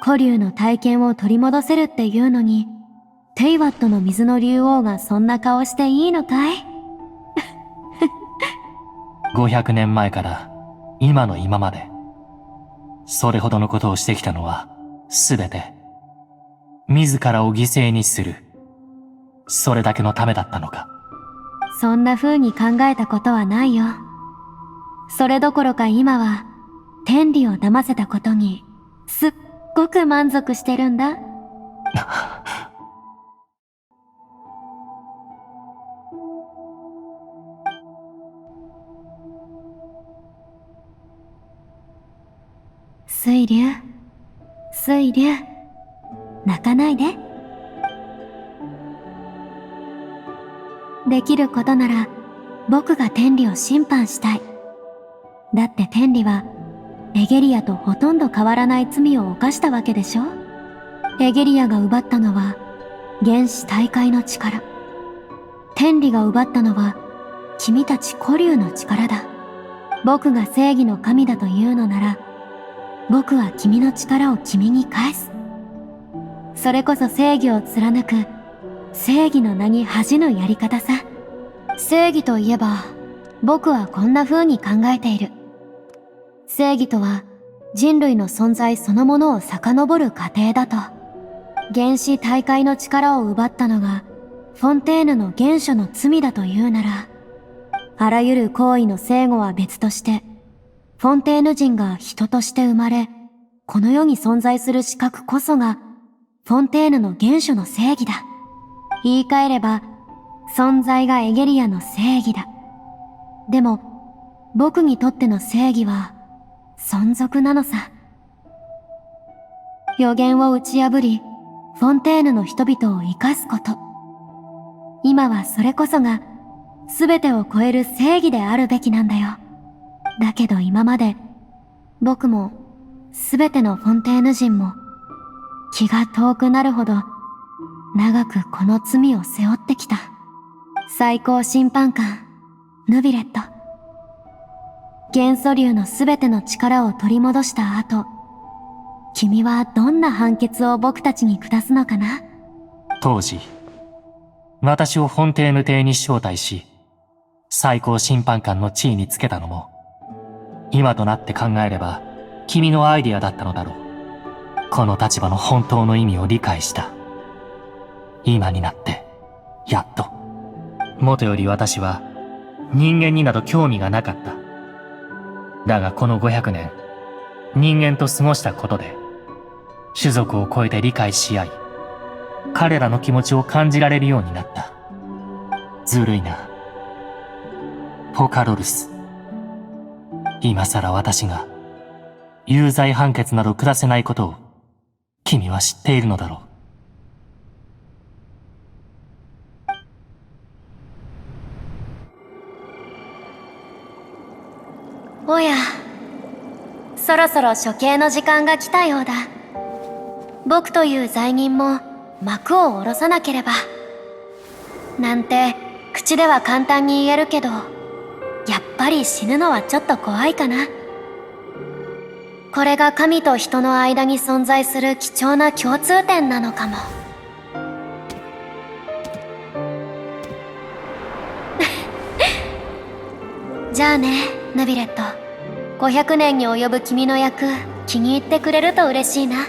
F: 古竜の体験を取り戻せるっていうのに、テイワットの水の竜王がそんな顔していいのかい
E: ？500年前から今の今まで、それほどのことをしてきたのは、すべて、自らを犠牲にする、それだけのためだったのか。
F: そんな風に考えたことはないよ。それどころか今は、天理を騙せたことに、すっごく満足してるんだ。水流、水流、泣かないで。できることなら、僕が天理を審判したい。だって天理は、エゲリアとほとんど変わらない罪を犯したわけでしょ？エゲリアが奪ったのは、原始大海の力。天理が奪ったのは、君たち古竜の力だ。僕が正義の神だというのなら、僕は君の力を君に返す。それこそ正義を貫く、正義の名に恥じぬやり方さ。正義といえば、僕はこんな風に考えている。正義とは、人類の存在そのものを遡る過程だと。原始大海の力を奪ったのが、フォンテーヌの原初の罪だというなら、あらゆる行為の正誤は別として、フォンテーヌ人が人として生まれ、この世に存在する資格こそが、フォンテーヌの原初の正義だ。言い換えれば、存在がエゲリアの正義だ。でも、僕にとっての正義は、存続なのさ。予言を打ち破り、フォンテーヌの人々を生かすこと。今はそれこそが、すべてを超える正義であるべきなんだよ。だけど今まで、僕も、
D: すべてのフォンテーヌ人も気が遠くなるほど長くこの罪を背負ってきた。最高審判官ヌビレット、元素竜のすべての力を取り戻した後、君はどんな判決を僕たちに下すのかな。
E: 当時、私をフォンテーヌ邸に招待し、最高審判官の地位につけたのも、今となって考えれば君のアイディアだったのだろう。この立場の本当の意味を理解した。今になって、やっと。もとより私は人間になど興味がなかった。だがこの500年、人間と過ごしたことで、種族を超えて理解し合い、彼らの気持ちを感じられるようになった。ずるいな。ポカロルス。今さら私が有罪判決など下せないことを君は知っているのだろ
D: う。おや、そろそろ処刑の時間が来たようだ。僕という罪人も幕を下ろさなければ。なんて口では簡単に言えるけど、やっぱり死ぬのはちょっと怖いかな。これが神と人の間に存在する貴重な共通点なのかも。じゃあね、ヌビレット。500年に及ぶ君の役、気に入ってくれると嬉しいな。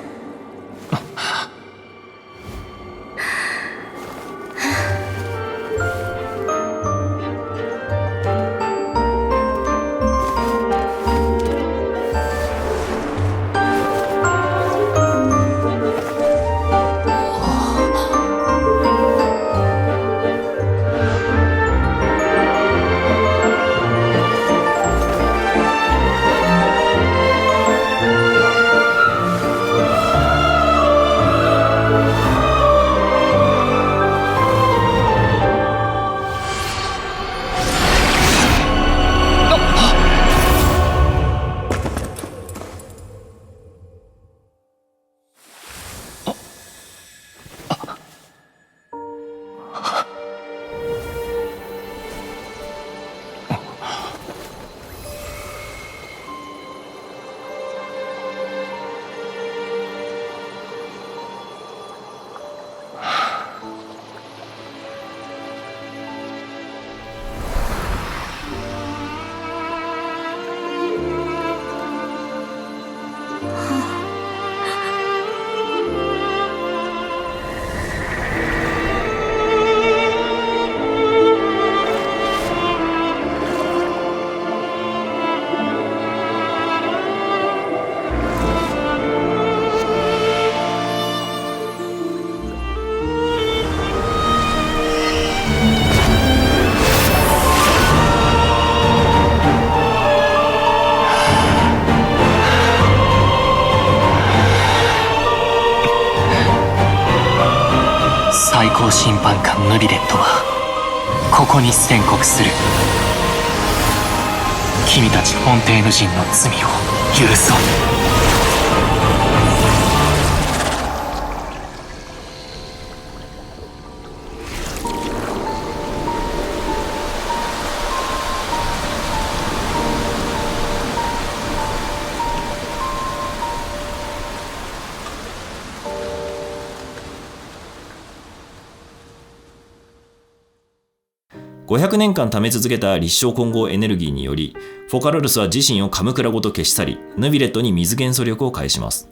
E: 最高審判官ヌビレットはここに宣告する。君たちフォンテーヌ人の罪を許そう。
A: 500年間貯め続けた立証混合エネルギーにより、フォカロルスは自身をカムクラごと消し去り、ヌビレットに水元素力を返します。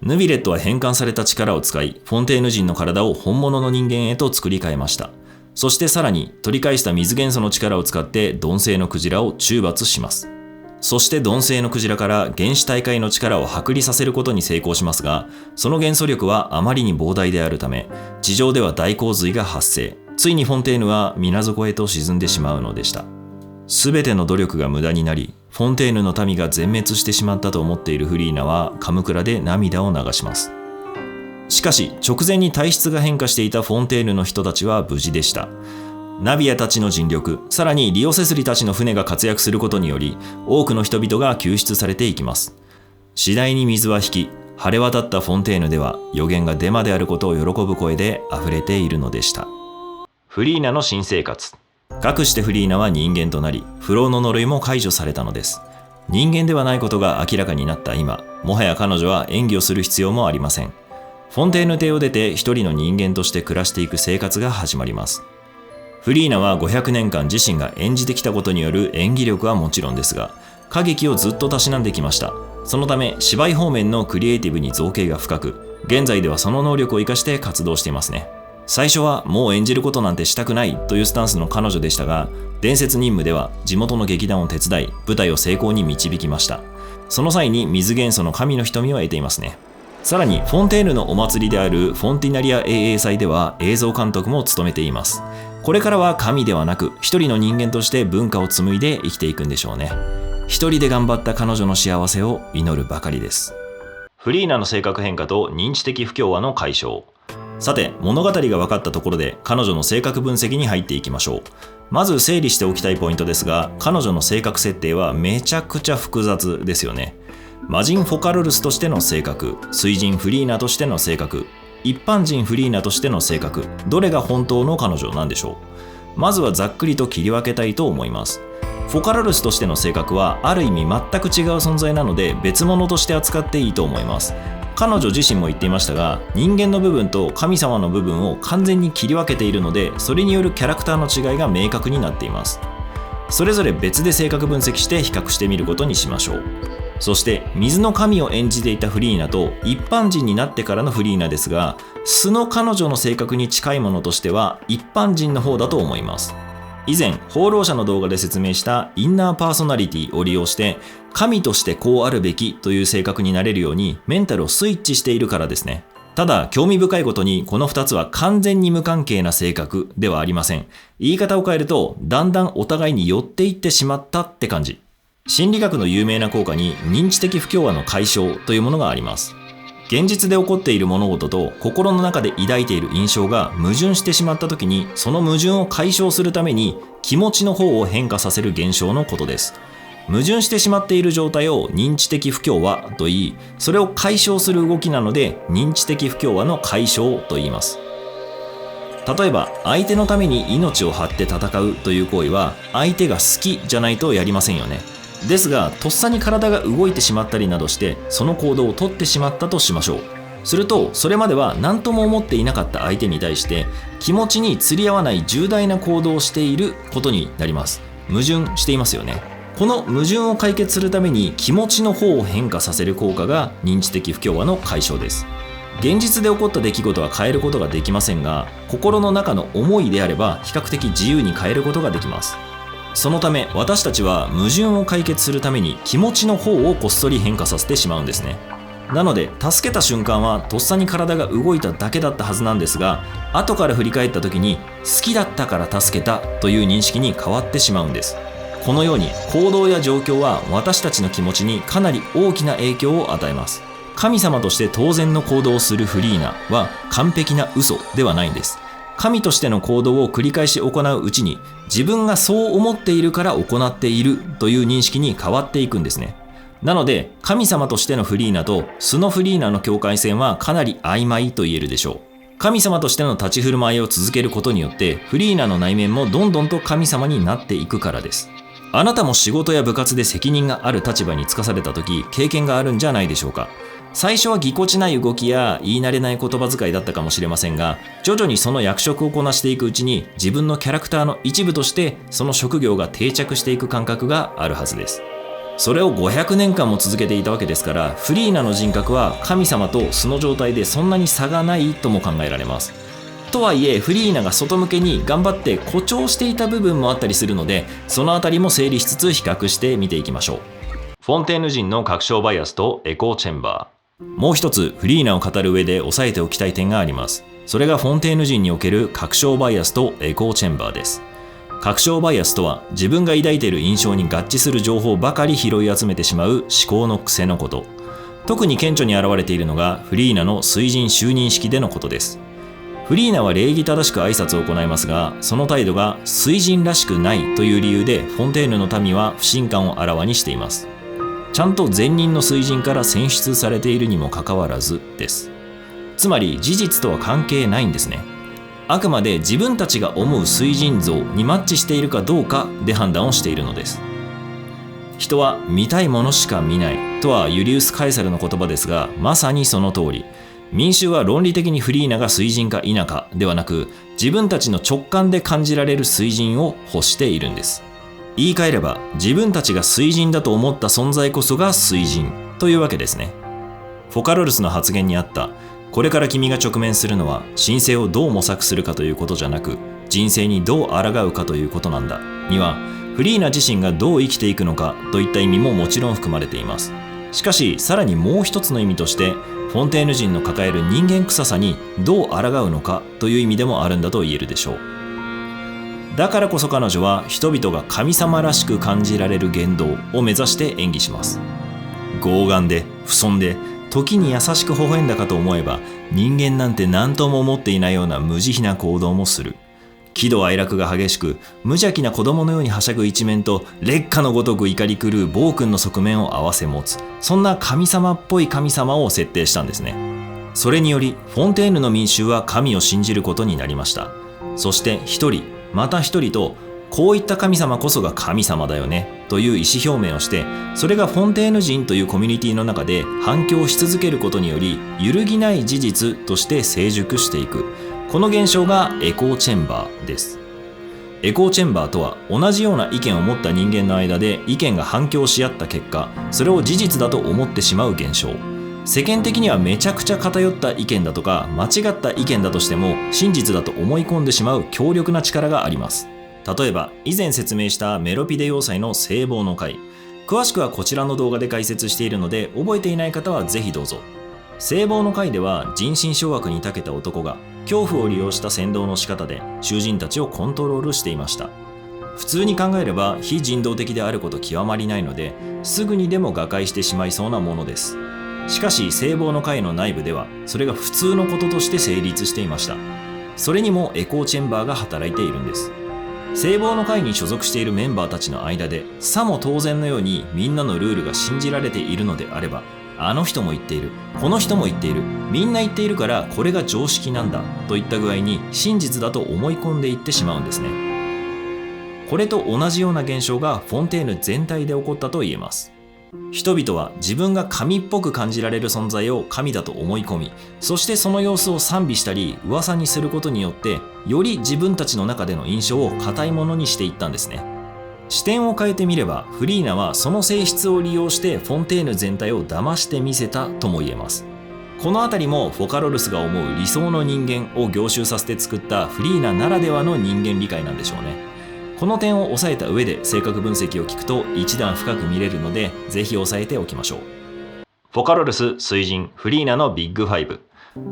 A: ヌビレットは変換された力を使い、フォンテーヌ人の体を本物の人間へと作り変えました。そしてさらに取り返した水元素の力を使って鈍性のクジラを中罰します。そして鈍性のクジラから原子大海の力を剥離させることに成功しますが、その元素力はあまりに膨大であるため、地上では大洪水が発生。ついにフォンテーヌは水底へと沈んでしまうのでした。すべての努力が無駄になり、フォンテーヌの民が全滅してしまったと思っているフリーナはカムクラで涙を流します。しかし直前に体質が変化していたフォンテーヌの人たちは無事でした。ナビアたちの尽力、さらにリオセスリたちの船が活躍することにより、多くの人々が救出されていきます。次第に水は引き、晴れ渡ったフォンテーヌでは予言がデマであることを喜ぶ声で溢れているのでした。フリーナの新生活。かくしてフリーナは人間となり、不老の呪いも解除されたのです。人間ではないことが明らかになった今、もはや彼女は演技をする必要もありません。フォンテーヌ邸を出て一人の人間として暮らしていく生活が始まります。フリーナは500年間自身が演じてきたことによる演技力はもちろんですが、歌劇をずっとたしなんできました。そのため芝居方面のクリエイティブに造詣が深く、現在ではその能力を生かして活動していますね。最初はもう演じることなんてしたくないというスタンスの彼女でしたが、伝説任務では地元の劇団を手伝い、舞台を成功に導きました。その際に水元素の神の瞳を得ていますね。さらにフォンテーヌのお祭りであるフォンティナリア英英祭では映像監督も務めています。これからは神ではなく一人の人間として文化を紡いで生きていくんでしょうね。一人で頑張った彼女の幸せを祈るばかりです。フリーナの性格変化と認知的不協和の解消。さて、物語が分かったところで彼女の性格分析に入っていきましょう。まず整理しておきたいポイントですが、彼女の性格設定はめちゃくちゃ複雑ですよね。魔人フォカロルスとしての性格、水人フリーナとしての性格、一般人フリーナとしての性格、どれが本当の彼女なんでしょう。まずはざっくりと切り分けたいと思います。フォカロルスとしての性格はある意味全く違う存在なので別物として扱っていいと思います。彼女自身も言っていましたが、人間の部分と神様の部分を完全に切り分けているので、それによるキャラクターの違いが明確になっています。それぞれ別で性格分析して比較してみることにしましょう。そして水の神を演じていたフリーナと一般人になってからのフリーナですが、素の彼女の性格に近いものとしては一般人の方だと思います。以前放浪者の動画で説明したインナーパーソナリティを利用して神としてこうあるべきという性格になれるようにメンタルをスイッチしているからですね。ただ興味深いことにこの2つは完全に無関係な性格ではありません。言い方を変えるとだんだんお互いに寄っていってしまったって感じ。心理学の有名な効果に認知的不協和の解消というものがあります。現実で起こっている物事と心の中で抱いている印象が矛盾してしまった時に、その矛盾を解消するために気持ちの方を変化させる現象のことです。矛盾してしまっている状態を認知的不協和と言い、それを解消する動きなので認知的不協和の解消と言います。例えば相手のために命を張って戦うという行為は相手が好きじゃないとやりませんよね。ですがとっさに体が動いてしまったりなどしてその行動をとってしまったとしましょう。するとそれまでは何とも思っていなかった相手に対して気持ちに釣り合わない重大な行動をしていることになります。矛盾していますよね。この矛盾を解決するために気持ちの方を変化させる効果が認知的不協和の解消です。現実で起こった出来事は変えることができませんが、心の中の思いであれば比較的自由に変えることができます。そのため私たちは矛盾を解決するために気持ちの方をこっそり変化させてしまうんですね。なので助けた瞬間はとっさに体が動いただけだったはずなんですが、後から振り返った時に好きだったから助けたという認識に変わってしまうんです。このように行動や状況は私たちの気持ちにかなり大きな影響を与えます。神様として当然の行動をするフリーナは完璧な嘘ではないんです。神としての行動を繰り返し行ううちに自分がそう思っているから行っているという認識に変わっていくんですね。なので神様としてのフリーナと素のフリーナの境界線はかなり曖昧と言えるでしょう。神様としての立ち振る舞いを続けることによってフリーナの内面もどんどんと神様になっていくからです。あなたも仕事や部活で責任がある立場につかされた時経験があるんじゃないでしょうか。最初はぎこちない動きや言い慣れない言葉遣いだったかもしれませんが、徐々にその役職をこなしていくうちに自分のキャラクターの一部としてその職業が定着していく感覚があるはずです。それを500年間も続けていたわけですから、フリーナの人格は神様と素の状態でそんなに差がないとも考えられます。とはいえフリーナが外向けに頑張って誇張していた部分もあったりするので、そのあたりも整理しつつ比較して見ていきましょう。フォンテーヌ人の確証バイアスとエコーチェンバー。もう一つフリーナを語る上で押さえておきたい点があります。それがフォンテーヌ人における確証バイアスとエコーチェンバーです。確証バイアスとは自分が抱いている印象に合致する情報ばかり拾い集めてしまう思考の癖のこと。特に顕著に現れているのがフリーナの水人就任式でのことです。フリーナは礼儀正しく挨拶を行いますが、その態度が水人らしくないという理由でフォンテーヌの民は不信感をあらわにしています。ちゃんと前任の水神から選出されているにもかかわらずです。つまり事実とは関係ないんですね。あくまで自分たちが思う水神像にマッチしているかどうかで判断をしているのです。人は見たいものしか見ないとはユリウス・カエサルの言葉ですが、まさにその通り、民衆は論理的にフリーナが水神か否かではなく、自分たちの直感で感じられる水神を欲しているんです。言い換えれば、自分たちが水神だと思った存在こそが水神というわけですね。フォカロルスの発言にあったこれから君が直面するのは神聖をどう模索するかということじゃなく、人生にどう抗うかということなんだには、フリーナ自身がどう生きていくのかといった意味ももちろん含まれています。しかしさらにもう一つの意味として、フォンテーヌ人の抱える人間臭さにどう抗うのかという意味でもあるんだと言えるでしょう。だからこそ彼女は人々が神様らしく感じられる言動を目指して演技します。傲岸で不遜で時に優しく微笑んだかと思えば、人間なんて何とも思っていないような無慈悲な行動もする。喜怒哀楽が激しく、無邪気な子供のようにはしゃぐ一面と、烈火のごとく怒り狂う暴君の側面を併せ持つ、そんな神様っぽい神様を設定したんですね。それによりフォンテーヌの民衆は神を信じることになりました。そして一人また一人と、こういった神様こそが神様だよねという意思表明をして、それがフォンテーヌ人というコミュニティの中で反響し続けることにより、揺るぎない事実として成熟していく。この現象がエコーチェンバーです。エコーチェンバーとは、同じような意見を持った人間の間で意見が反響し合った結果、それを事実だと思ってしまう現象。世間的にはめちゃくちゃ偏った意見だとか間違った意見だとしても、真実だと思い込んでしまう強力な力があります。例えば以前説明したメロピデ要塞の聖望の回、詳しくはこちらの動画で解説しているので、覚えていない方はぜひどうぞ。聖望の回では、人心掌握に長けた男が恐怖を利用した扇動の仕方で囚人たちをコントロールしていました。普通に考えれば非人道的であること極まりないので、すぐにでも瓦解してしまいそうなものです。しかし聖望の会の内部では、それが普通のこととして成立していました。それにもエコーチェンバーが働いているんです。聖望の会に所属しているメンバーたちの間で、さも当然のようにみんなのルールが信じられているのであれば、あの人も言っている、この人も言っている、みんな言っているからこれが常識なんだといった具合に真実だと思い込んでいってしまうんですね。これと同じような現象がフォンテーヌ全体で起こったと言えます。人々は自分が神っぽく感じられる存在を神だと思い込み、そしてその様子を賛美したり噂にすることによって、より自分たちの中での印象を固いものにしていったんですね。視点を変えてみれば、フリーナはその性質を利用してフォンテーヌ全体を騙してみせたとも言えます。このあたりもフォカロルスが思う理想の人間を凝集させて作ったフリーナならではの人間理解なんでしょうね。この点を押さえた上で性格分析を聞くと一段深く見れるので、ぜひ押さえておきましょう。フォカロルス、水神、フリーナのビッグ5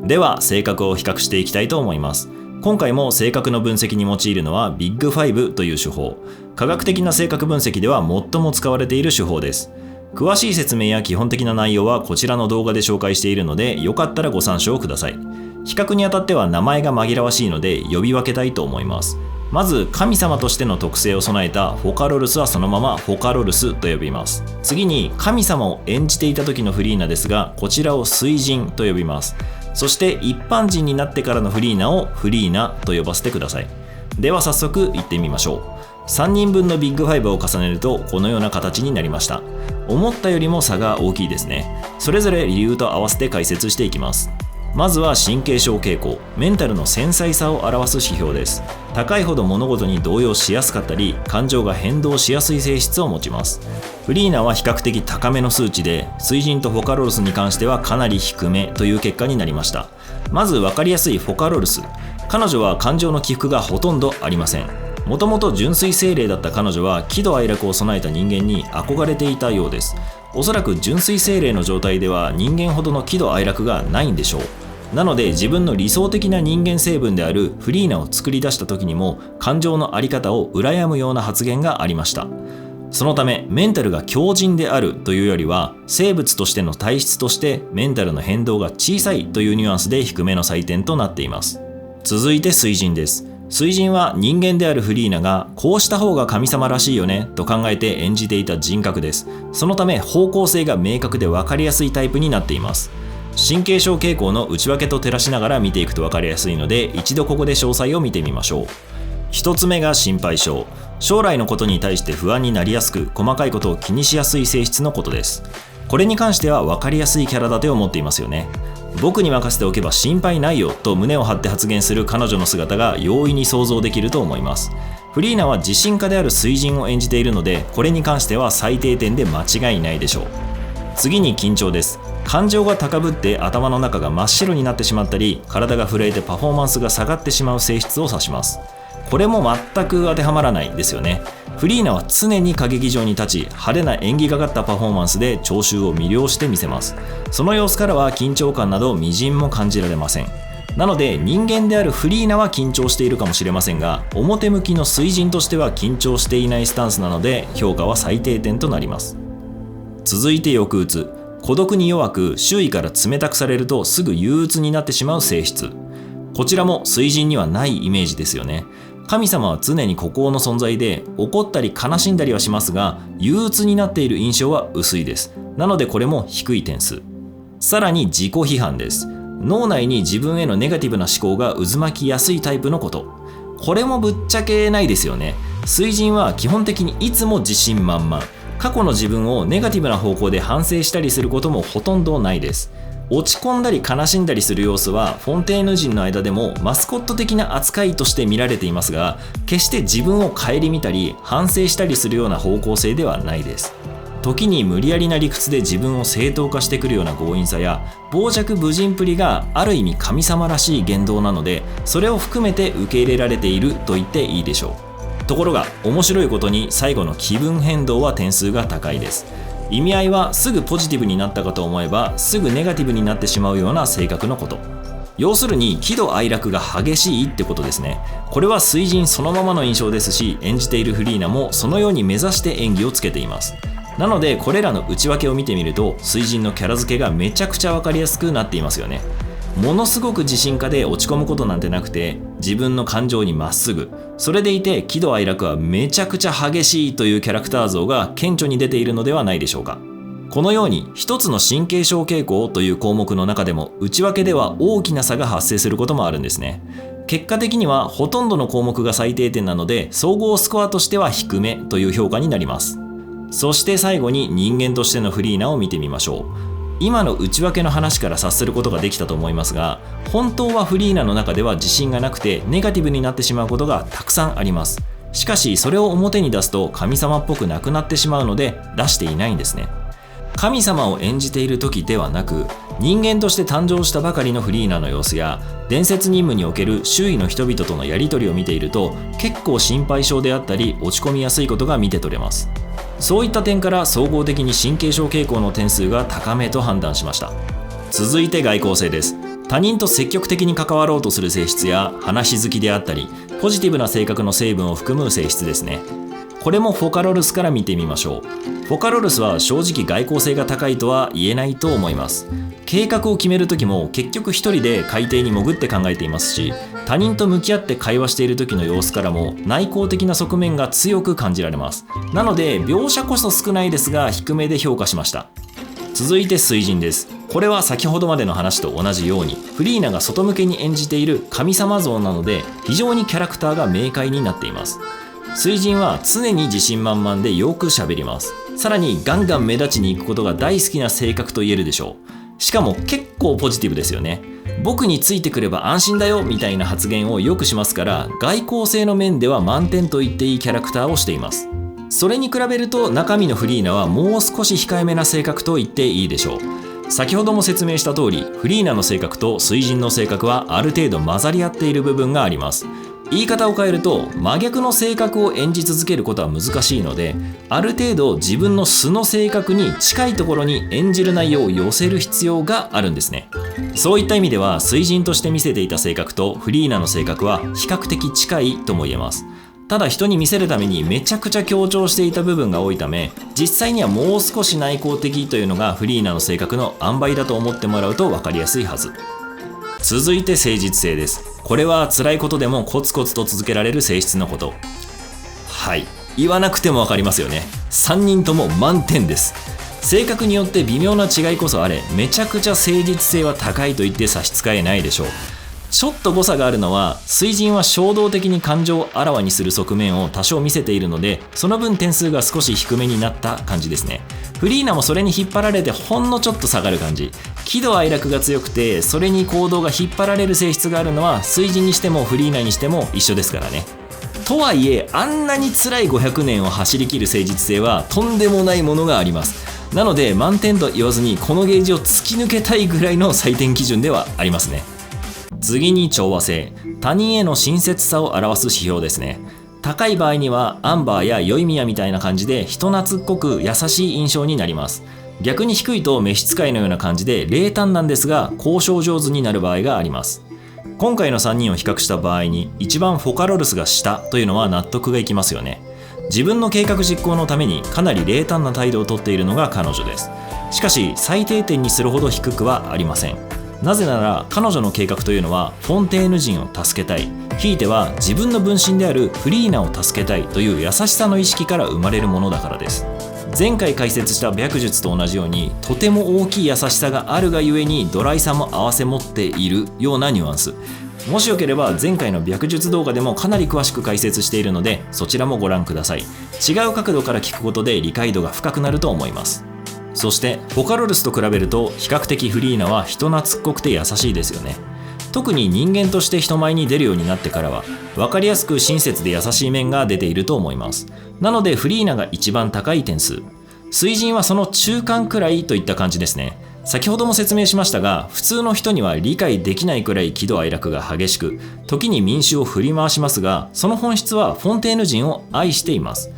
A: では、性格を比較していきたいと思います。今回も性格の分析に用いるのはビッグ5という手法。科学的な性格分析では最も使われている手法です。詳しい説明や基本的な内容はこちらの動画で紹介しているので、よかったらご参照ください。比較にあたっては名前が紛らわしいので呼び分けたいと思います。まず神様としての特性を備えたフォカロルスはそのままフォカロルスと呼びます。次に神様を演じていた時のフリーナですが、こちらを水神と呼びます。そして一般人になってからのフリーナをフリーナと呼ばせてください。では早速行ってみましょう。3人分のビッグ5を重ねるとこのような形になりました。思ったよりも差が大きいですね。それぞれ理由と合わせて解説していきます。まずは神経症傾向、メンタルの繊細さを表す指標です。高いほど物事に動揺しやすかったり、感情が変動しやすい性質を持ちます。フリーナは比較的高めの数値で、水神とフォカロルスに関してはかなり低めという結果になりました。まず分かりやすいフォカロルス。彼女は感情の起伏がほとんどありません。もともと純粋精霊だった彼女は喜怒哀楽を備えた人間に憧れていたようです。おそらく純粋精霊の状態では人間ほどの喜怒哀楽がないんでしょう。なので自分の理想的な人間成分であるフリーナを作り出した時にも感情のあり方を羨むような発言がありました。そのためメンタルが強靭であるというよりは、生物としての体質としてメンタルの変動が小さいというニュアンスで低めの採点となっています。続いて水神です。水神は人間であるフリーナがこうした方が神様らしいよねと考えて演じていた人格です。そのため方向性が明確で分かりやすいタイプになっています。神経症傾向の内訳と照らしながら見ていくと分かりやすいので、一度ここで詳細を見てみましょう。一つ目が心配性。将来のことに対して不安になりやすく、細かいことを気にしやすい性質のことです。これに関しては分かりやすいキャラ立てを持っていますよね。僕に任せておけば心配ないよと胸を張って発言する彼女の姿が容易に想像できると思います。フリーナは自信家である水神を演じているので、これに関しては最低点で間違いないでしょう。次に緊張です。感情が高ぶって頭の中が真っ白になってしまったり、体が震えてパフォーマンスが下がってしまう性質を指します。これも全く当てはまらないですよね。フリーナは常に歌劇場に立ち、派手な演技がかったパフォーマンスで聴衆を魅了してみせます。その様子からは緊張感など微塵も感じられません。なので人間であるフリーナは緊張しているかもしれませんが、表向きの水神としては緊張していないスタンスなので、評価は最低点となります。続いて抑うつ。孤独に弱く、周囲から冷たくされるとすぐ憂鬱になってしまう性質。こちらも水神にはないイメージですよね。神様は常に孤高の存在で、怒ったり悲しんだりはしますが、憂鬱になっている印象は薄いです。なのでこれも低い点数。さらに自己批判です。脳内に自分へのネガティブな思考が渦巻きやすいタイプのこと。これもぶっちゃけないですよね。水神は基本的にいつも自信満々。過去の自分をネガティブな方向で反省したりすることもほとんどないです。落ち込んだり悲しんだりする様子はフォンテーヌ人の間でもマスコット的な扱いとして見られていますが、決して自分を顧みたり反省したりするような方向性ではないです。時に無理やりな理屈で自分を正当化してくるような強引さや傍若無人ぷりがある意味神様らしい言動なので、それを含めて受け入れられていると言っていいでしょう。ところが面白いことに最後の気分変動は点数が高いです。意味合いはすぐポジティブになったかと思えばすぐネガティブになってしまうような性格のこと。要するに喜怒哀楽が激しいってことですね。これは水神そのままの印象ですし、演じているフリーナもそのように目指して演技をつけています。なのでこれらの内訳を見てみると、水神のキャラ付けがめちゃくちゃ分かりやすくなっていますよね。ものすごく自信家で落ち込むことなんてなくて、自分の感情にまっすぐ、それでいて喜怒哀楽はめちゃくちゃ激しいというキャラクター像が顕著に出ているのではないでしょうか。このように一つの神経症傾向という項目の中でも内訳では大きな差が発生することもあるんですね。結果的にはほとんどの項目が最低点なので、総合スコアとしては低めという評価になります。そして最後に人間としてのフリーナを見てみましょう。今の内訳の話から察することができたと思いますが、本当はフリーナの中では自信がなくてネガティブになってしまうことがたくさんあります。しかしそれを表に出すと神様っぽくなくなってしまうので出していないんですね。神様を演じている時ではなく、人間として誕生したばかりのフリーナの様子や伝説任務における周囲の人々とのやり取りを見ていると、結構心配性であったり落ち込みやすいことが見て取れます。そういった点から総合的に神経症傾向の点数が高めと判断しました。続いて外交性です。他人と積極的に関わろうとする性質や話好きであったり、ポジティブな性格の成分を含む性質ですね。これもフォカロルスから見てみましょう。フォカロルスは正直外交性が高いとは言えないと思います。計画を決める時も結局一人で海底に潜って考えていますし、他人と向き合って会話している時の様子からも内向的な側面が強く感じられます。なので描写こそ少ないですが低めで評価しました。続いて水神です。これは先ほどまでの話と同じようにフリーナが外向けに演じている神様像なので、非常にキャラクターが明快になっています。水神は常に自信満々でよく喋ります。さらにガンガン目立ちに行くことが大好きな性格と言えるでしょう。しかも結構ポジティブですよね。僕についてくれば安心だよみたいな発言をよくしますから、外交性の面では満点と言っていいキャラクターをしています。それに比べると中身のフリーナはもう少し控えめな性格と言っていいでしょう。先ほども説明した通り、フリーナの性格と水神の性格はある程度混ざり合っている部分があります。言い方を変えると、真逆の性格を演じ続けることは難しいので、ある程度自分の素の性格に近いところに演じる内容を寄せる必要があるんですね。そういった意味では水神として見せていた性格とフリーナの性格は比較的近いとも言えます。ただ人に見せるためにめちゃくちゃ強調していた部分が多いため、実際にはもう少し内向的というのがフリーナの性格の塩梅だと思ってもらうと分かりやすいはず。続いて誠実性です。これは辛いことでもコツコツと続けられる性質のこと。はい、言わなくてもわかりますよね。3人とも満点です。性格によって微妙な違いこそあれ、めちゃくちゃ誠実性は高いと言って差し支えないでしょう。ちょっと誤差があるのは、水神は衝動的に感情をあらわにする側面を多少見せているので、その分点数が少し低めになった感じですね。フリーナもそれに引っ張られてほんのちょっと下がる感じ。喜怒哀楽が強くて、それに行動が引っ張られる性質があるのは水神にしてもフリーナにしても一緒ですからね。とはいえ、あんなに辛い500年を走り切る誠実性はとんでもないものがあります。なので満点と言わずにこのゲージを突き抜けたいぐらいの採点基準ではありますね。次に調和性、他人への親切さを表す指標ですね。高い場合にはアンバーや宵宮みたいな感じで人懐っこく優しい印象になります。逆に低いと召使いのような感じで冷淡なんですが交渉上手になる場合があります。今回の3人を比較した場合に一番フォカロルスが下というのは納得がいきますよね。自分の計画実行のためにかなり冷淡な態度をとっているのが彼女です。しかし最低点にするほど低くはありません。なぜなら彼女の計画というのはフォンテーヌ人を助けたい、ひいては自分の分身であるフリーナを助けたいという優しさの意識から生まれるものだからです。前回解説した白術と同じようにとても大きい優しさがあるがゆえにドライさも併せ持っているようなニュアンス。もしよければ前回の白術動画でもかなり詳しく解説しているのでそちらもご覧ください。違う角度から聞くことで理解度が深くなると思います。そしてフォカロルスと比べると比較的フリーナは人懐っこくて優しいですよね。特に人間として人前に出るようになってからは分かりやすく親切で優しい面が出ていると思います。なのでフリーナが一番高い点数、水神はその中間くらいといった感じですね。先ほども説明しましたが普通の人には理解できないくらい喜怒哀楽が激しく時に民衆を振り回しますが、その本質はフォンテーヌ人を愛しています。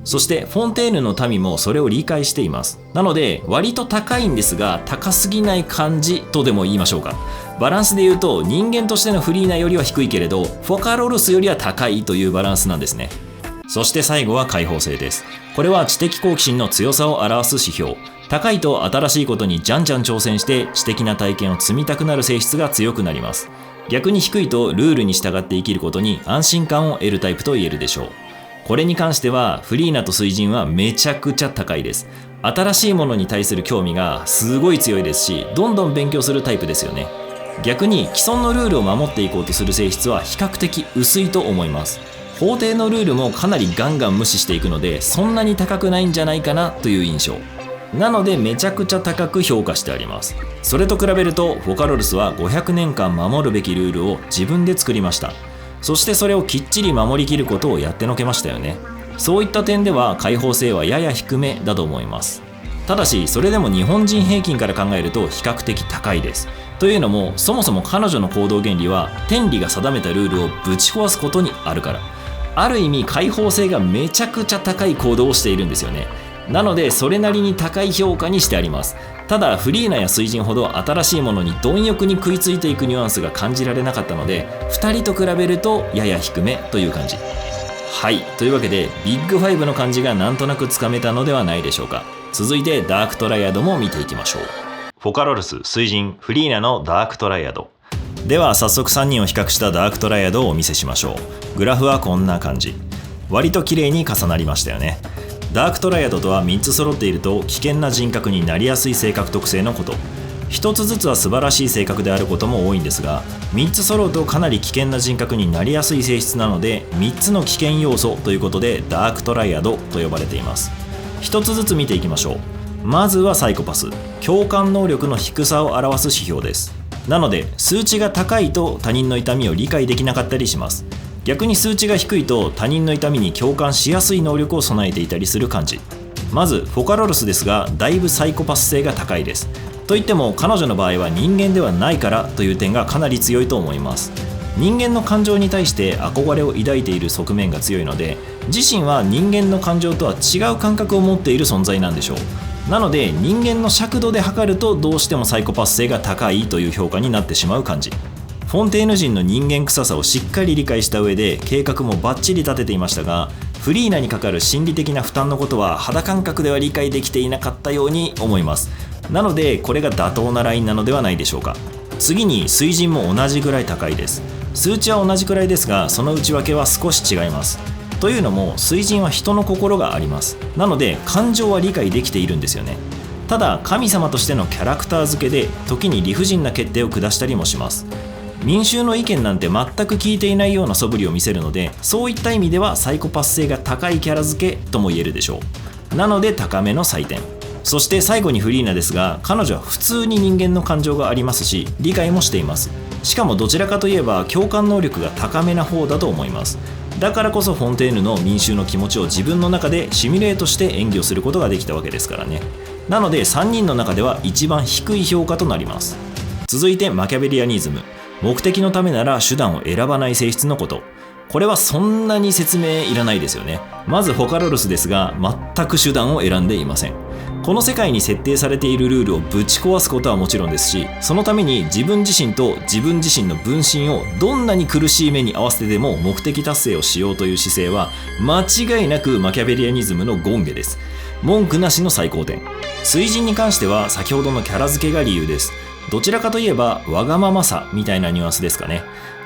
A: そしてフォンテーヌの民もそれを理解しています。なので割と高いんですが高すぎない感じとでも言いましょうか。バランスで言うと人間としてのフリーナよりは低いけれどフォカロルスよりは高いというバランスなんですね。そして最後は開放性です。これは知的好奇心の強さを表す指標。高いと新しいことにじゃんじゃん挑戦して知的な体験を積みたくなる性質が強くなります。逆に低いとルールに従って生きることに安心感を得るタイプと言えるでしょう。これに関してはフリーナと水神はめちゃくちゃ高いです。新しいものに対する興味がすごい強いですし、どんどん勉強するタイプですよね。逆に既存のルールを守っていこうとする性質は比較的薄いと思います。法廷のルールもかなりガンガン無視していくのでそんなに高くないんじゃないかなという印象なのでめちゃくちゃ高く評価してあります。それと比べるとフォカロルスは500年間守るべきルールを自分で作りました。そしてそれをきっちり守りきることをやってのけましたよね。そういった点では開放性はやや低めだと思います。ただしそれでも日本人平均から考えると比較的高いです。というのもそもそも彼女の行動原理は天理が定めたルールをぶち壊すことにあるから、ある意味開放性がめちゃくちゃ高い行動をしているんですよね。なのでそれなりに高い評価にしてあります。ただフリーナや水神ほど新しいものに貪欲に食いついていくニュアンスが感じられなかったので2人と比べるとやや低めという感じ。はい、というわけでビッグ5の感じがなんとなくつかめたのではないでしょうか。続いてダークトライアドも見ていきましょう。フォカロルス、水神、フリーナのダークトライアドでは早速3人を比較したダークトライアドをお見せしましょう。グラフはこんな感じ。割と綺麗に重なりましたよね。ダークトライアドとは3つ揃っていると危険な人格になりやすい性格特性のこと。1つずつは素晴らしい性格であることも多いんですが3つ揃うとかなり危険な人格になりやすい性質なので3つの危険要素ということでダークトライアドと呼ばれています。1つずつ見ていきましょう。まずはサイコパス、共感能力の低さを表す指標です。なので数値が高いと他人の痛みを理解できなかったりします。逆に数値が低いと他人の痛みに共感しやすい能力を備えていたりする感じ。まずフォカロルスですがだいぶサイコパス性が高いです。といっても彼女の場合は人間ではないからという点がかなり強いと思います。人間の感情に対して憧れを抱いている側面が強いので自身は人間の感情とは違う感覚を持っている存在なんでしょう。なので人間の尺度で測るとどうしてもサイコパス性が高いという評価になってしまう感じ。フォンテーヌ人の人間臭さをしっかり理解した上で計画もバッチリ立てていましたがフリーナにかかる心理的な負担のことは肌感覚では理解できていなかったように思います。なのでこれが妥当なラインなのではないでしょうか。次に水神も同じぐらい高いです。数値は同じくらいですが、その内訳は少し違います。というのも水神は人の心があります。なので感情は理解できているんですよね。ただ神様としてのキャラクター付けで時に理不尽な決定を下したりもします。民衆の意見なんて全く聞いていないような素振りを見せるので、そういった意味ではサイコパス性が高いキャラ付けとも言えるでしょう。なので高めの採点。そして最後にフリーナですが、彼女は普通に人間の感情がありますし、理解もしています。しかもどちらかといえば共感能力が高めな方だと思います。だからこそフォンテーヌの民衆の気持ちを自分の中でシミュレートして演技をすることができたわけですからね。なので3人の中では一番低い評価となります。続いてマキャベリアニズム。目的のためなら手段を選ばない性質のこと。これはそんなに説明いらないですよね。まずフォカロルスですが、全く手段を選んでいません。この世界に設定されているルールをぶち壊すことはもちろんですし、そのために自分自身と自分自身の分身をどんなに苦しい目に合わせてでも目的達成をしようという姿勢は間違いなくマキャベリアニズムの権下です。文句なしの最高点。水神に関しては先ほどのキャラ付けが理由です。どちらかといえばわがままさみたいなニュアンスですかね。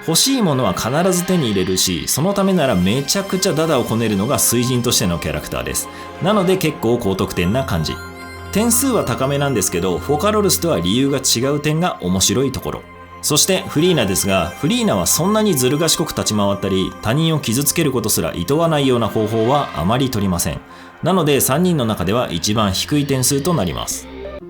A: 欲しいものは必ず手に入れるし、そのためならめちゃくちゃダダをこねるのが水神としてのキャラクターです。なので結構高得点な感じ。点数は高めなんですけど、フォカロルスとは理由が違う点が面白いところ。そしてフリーナですが、フリーナはそんなにずる賢く立ち回ったり、他人を傷つけることすら厭わないような方法はあまり取りません。なので3人の中では一番低い点数となります。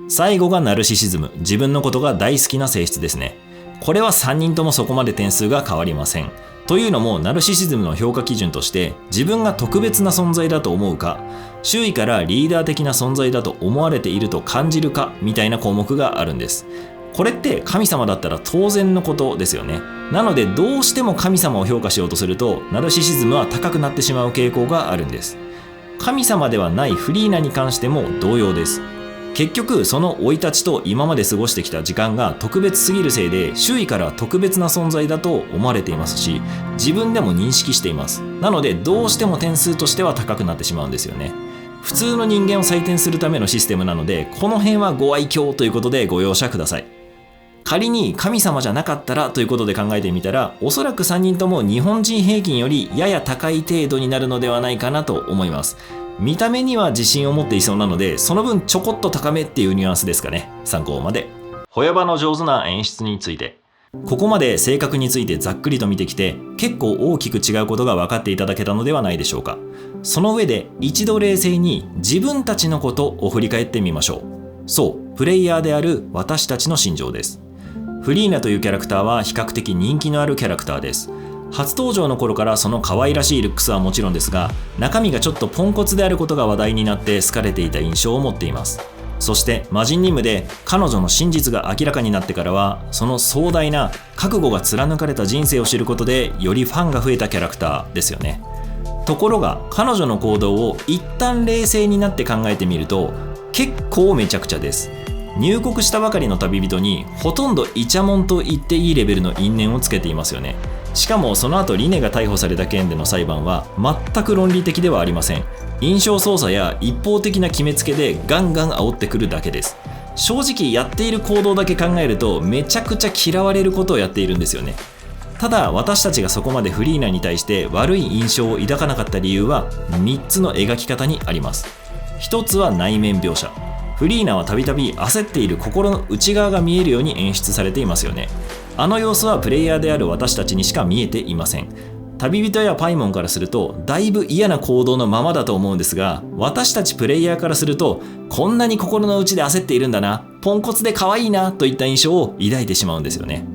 A: 最後がナルシシズム。自分のことが大好きな性質ですね。これは3人ともそこまで点数が変わりません。というのもナルシシズムの評価基準として、自分が特別な存在だと思うか、周囲からリーダー的な存在だと思われていると感じるかみたいな項目があるんです。これって神様だったら当然のことですよね。なのでどうしても神様を評価しようとすると、ナルシシズムは高くなってしまう傾向があるんです。神様ではないフリーナに関しても同様です。結局その生い立ちと今まで過ごしてきた時間が特別すぎるせいで、周囲から特別な存在だと思われていますし、自分でも認識しています。なのでどうしても点数としては高くなってしまうんですよね。普通の人間を採点するためのシステムなので、この辺はご愛嬌ということでご容赦ください。仮に神様じゃなかったらということで考えてみたら、おそらく3人とも日本人平均よりやや高い程度になるのではないかなと思います。見た目には自信を持っていそうなので、その分ちょこっと高めっていうニュアンスですかね。参考まで。ホヤ場の上手な演出について。ここまで性格についてざっくりと見てきて、結構大きく違うことが分かっていただけたのではないでしょうか。その上で一度冷静に自分たちのことを振り返ってみましょう。そう、プレイヤーである私たちの心情です。フリーナというキャラクターは比較的人気のあるキャラクターです。初登場の頃からその可愛らしいルックスはもちろんですが、中身がちょっとポンコツであることが話題になって好かれていた印象を持っています。そして魔人任務で彼女の真実が明らかになってからは、その壮大な覚悟が貫かれた人生を知ることでよりファンが増えたキャラクターですよね。ところが彼女の行動を一旦冷静になって考えてみると、結構めちゃくちゃです。入国したばかりの旅人にほとんどイチャモンと言っていいレベルの因縁をつけていますよね。しかもその後リネが逮捕された件での裁判は全く論理的ではありません。印象操作や一方的な決めつけでガンガン煽ってくるだけです。正直やっている行動だけ考えるとめちゃくちゃ嫌われることをやっているんですよね。ただ私たちがそこまでフリーナに対して悪い印象を抱かなかった理由は3つの描き方にあります。1つは内面描写。フリーナはたびたび焦っている心の内側が見えるように演出されていますよね。あの様子はプレイヤーである私たちにしか見えていません。旅人やパイモンからするとだいぶ嫌な行動のままだと思うんですが、私たちプレイヤーからするとこんなに心の内で焦っているんだな、ポンコツで可愛いなといった印象を抱いてしまうんですよね。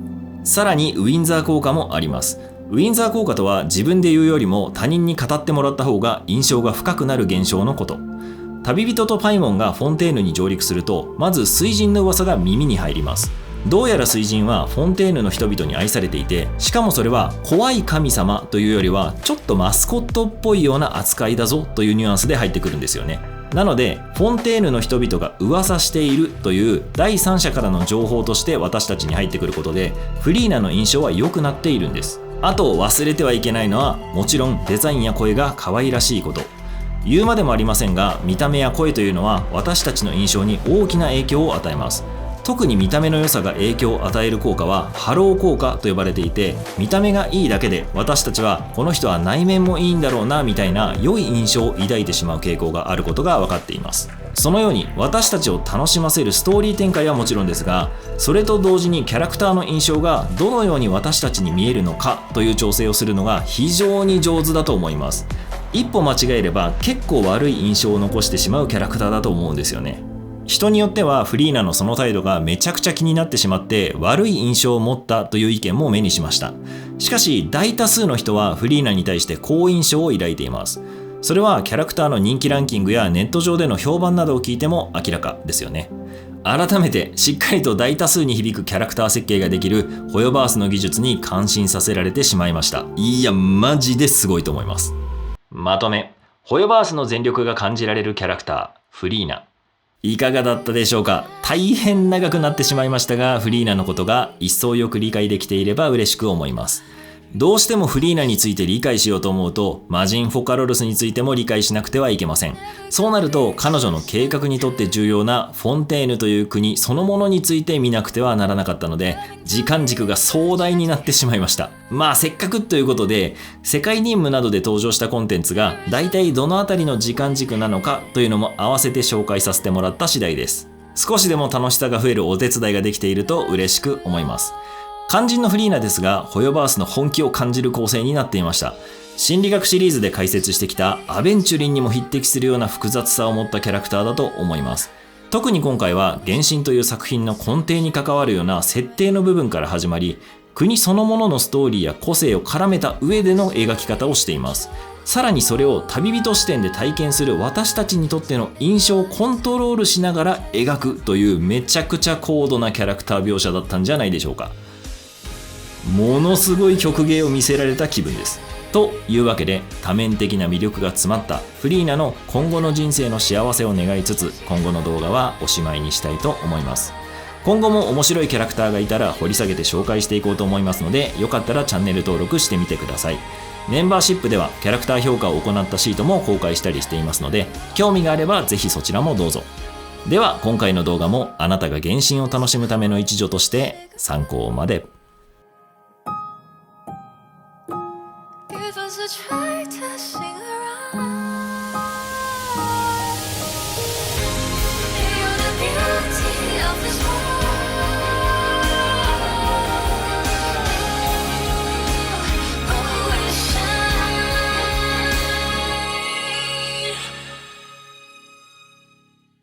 A: さらにウィンザー効果もあります。ウィンザー効果とは自分で言うよりも他人に語ってもらった方が印象が深くなる現象のこと。旅人とパイモンがフォンテーヌに上陸すると、まず水神の噂が耳に入ります。どうやら水神はフォンテーヌの人々に愛されていて、しかもそれは怖い神様というよりはちょっとマスコットっぽいような扱いだぞというニュアンスで入ってくるんですよね。なのでフォンテーヌの人々が噂しているという第三者からの情報として私たちに入ってくることで、フリーナの印象は良くなっているんです。あと忘れてはいけないのはもちろんデザインや声が可愛らしいこと。言うまでもありませんが、見た目や声というのは私たちの印象に大きな影響を与えます。特に見た目の良さが影響を与える効果はハロー効果と呼ばれていて、見た目がいいだけで私たちはこの人は内面もいいんだろうなみたいな良い印象を抱いてしまう傾向があることが分かっています。そのように私たちを楽しませるストーリー展開はもちろんですが、それと同時にキャラクターの印象がどのように私たちに見えるのかという調整をするのが非常に上手だと思います。一歩間違えれば結構悪い印象を残してしまうキャラクターだと思うんですよね。人によってはフリーナのその態度がめちゃくちゃ気になってしまって悪い印象を持ったという意見も目にしました。しかし大多数の人はフリーナに対して好印象を抱いています。それはキャラクターの人気ランキングやネット上での評判などを聞いても明らかですよね。改めてしっかりと大多数に響くキャラクター設計ができるホヨバースの技術に感心させられてしまいました。いやマジですごいと思います。まとめ、ホヨバースの全力が感じられるキャラクターフリーナ、いかがだったでしょうか。大変長くなってしまいましたが、フリーナのことが一層よく理解できていれば嬉しく思います。どうしてもフリーナについて理解しようと思うと、魔人フォカロルスについても理解しなくてはいけません。そうなると彼女の計画にとって重要なフォンテーヌという国そのものについて見なくてはならなかったので、時間軸が壮大になってしまいました。まあせっかくということで、世界任務などで登場したコンテンツが大体どのあたりの時間軸なのかというのも合わせて紹介させてもらった次第です。少しでも楽しさが増えるお手伝いができていると嬉しく思います。肝心のフリーナですが、ホヨバースの本気を感じる構成になっていました。心理学シリーズで解説してきたアベンチュリンにも匹敵するような複雑さを持ったキャラクターだと思います。特に今回は原神という作品の根底に関わるような設定の部分から始まり、国そのもののストーリーや個性を絡めた上での描き方をしています。さらにそれを旅人視点で体験する私たちにとっての印象をコントロールしながら描くというめちゃくちゃ高度なキャラクター描写だったんじゃないでしょうか。ものすごい曲芸を見せられた気分です。というわけで、多面的な魅力が詰まったフリーナの今後の人生の幸せを願いつつ、今後の動画はおしまいにしたいと思います。今後も面白いキャラクターがいたら掘り下げて紹介していこうと思いますので、よかったらチャンネル登録してみてください。メンバーシップではキャラクター評価を行ったシートも公開したりしていますので、興味があればぜひそちらもどうぞ。では今回の動画もあなたが原神を楽しむための一助として参考まで。
M: Try to sing around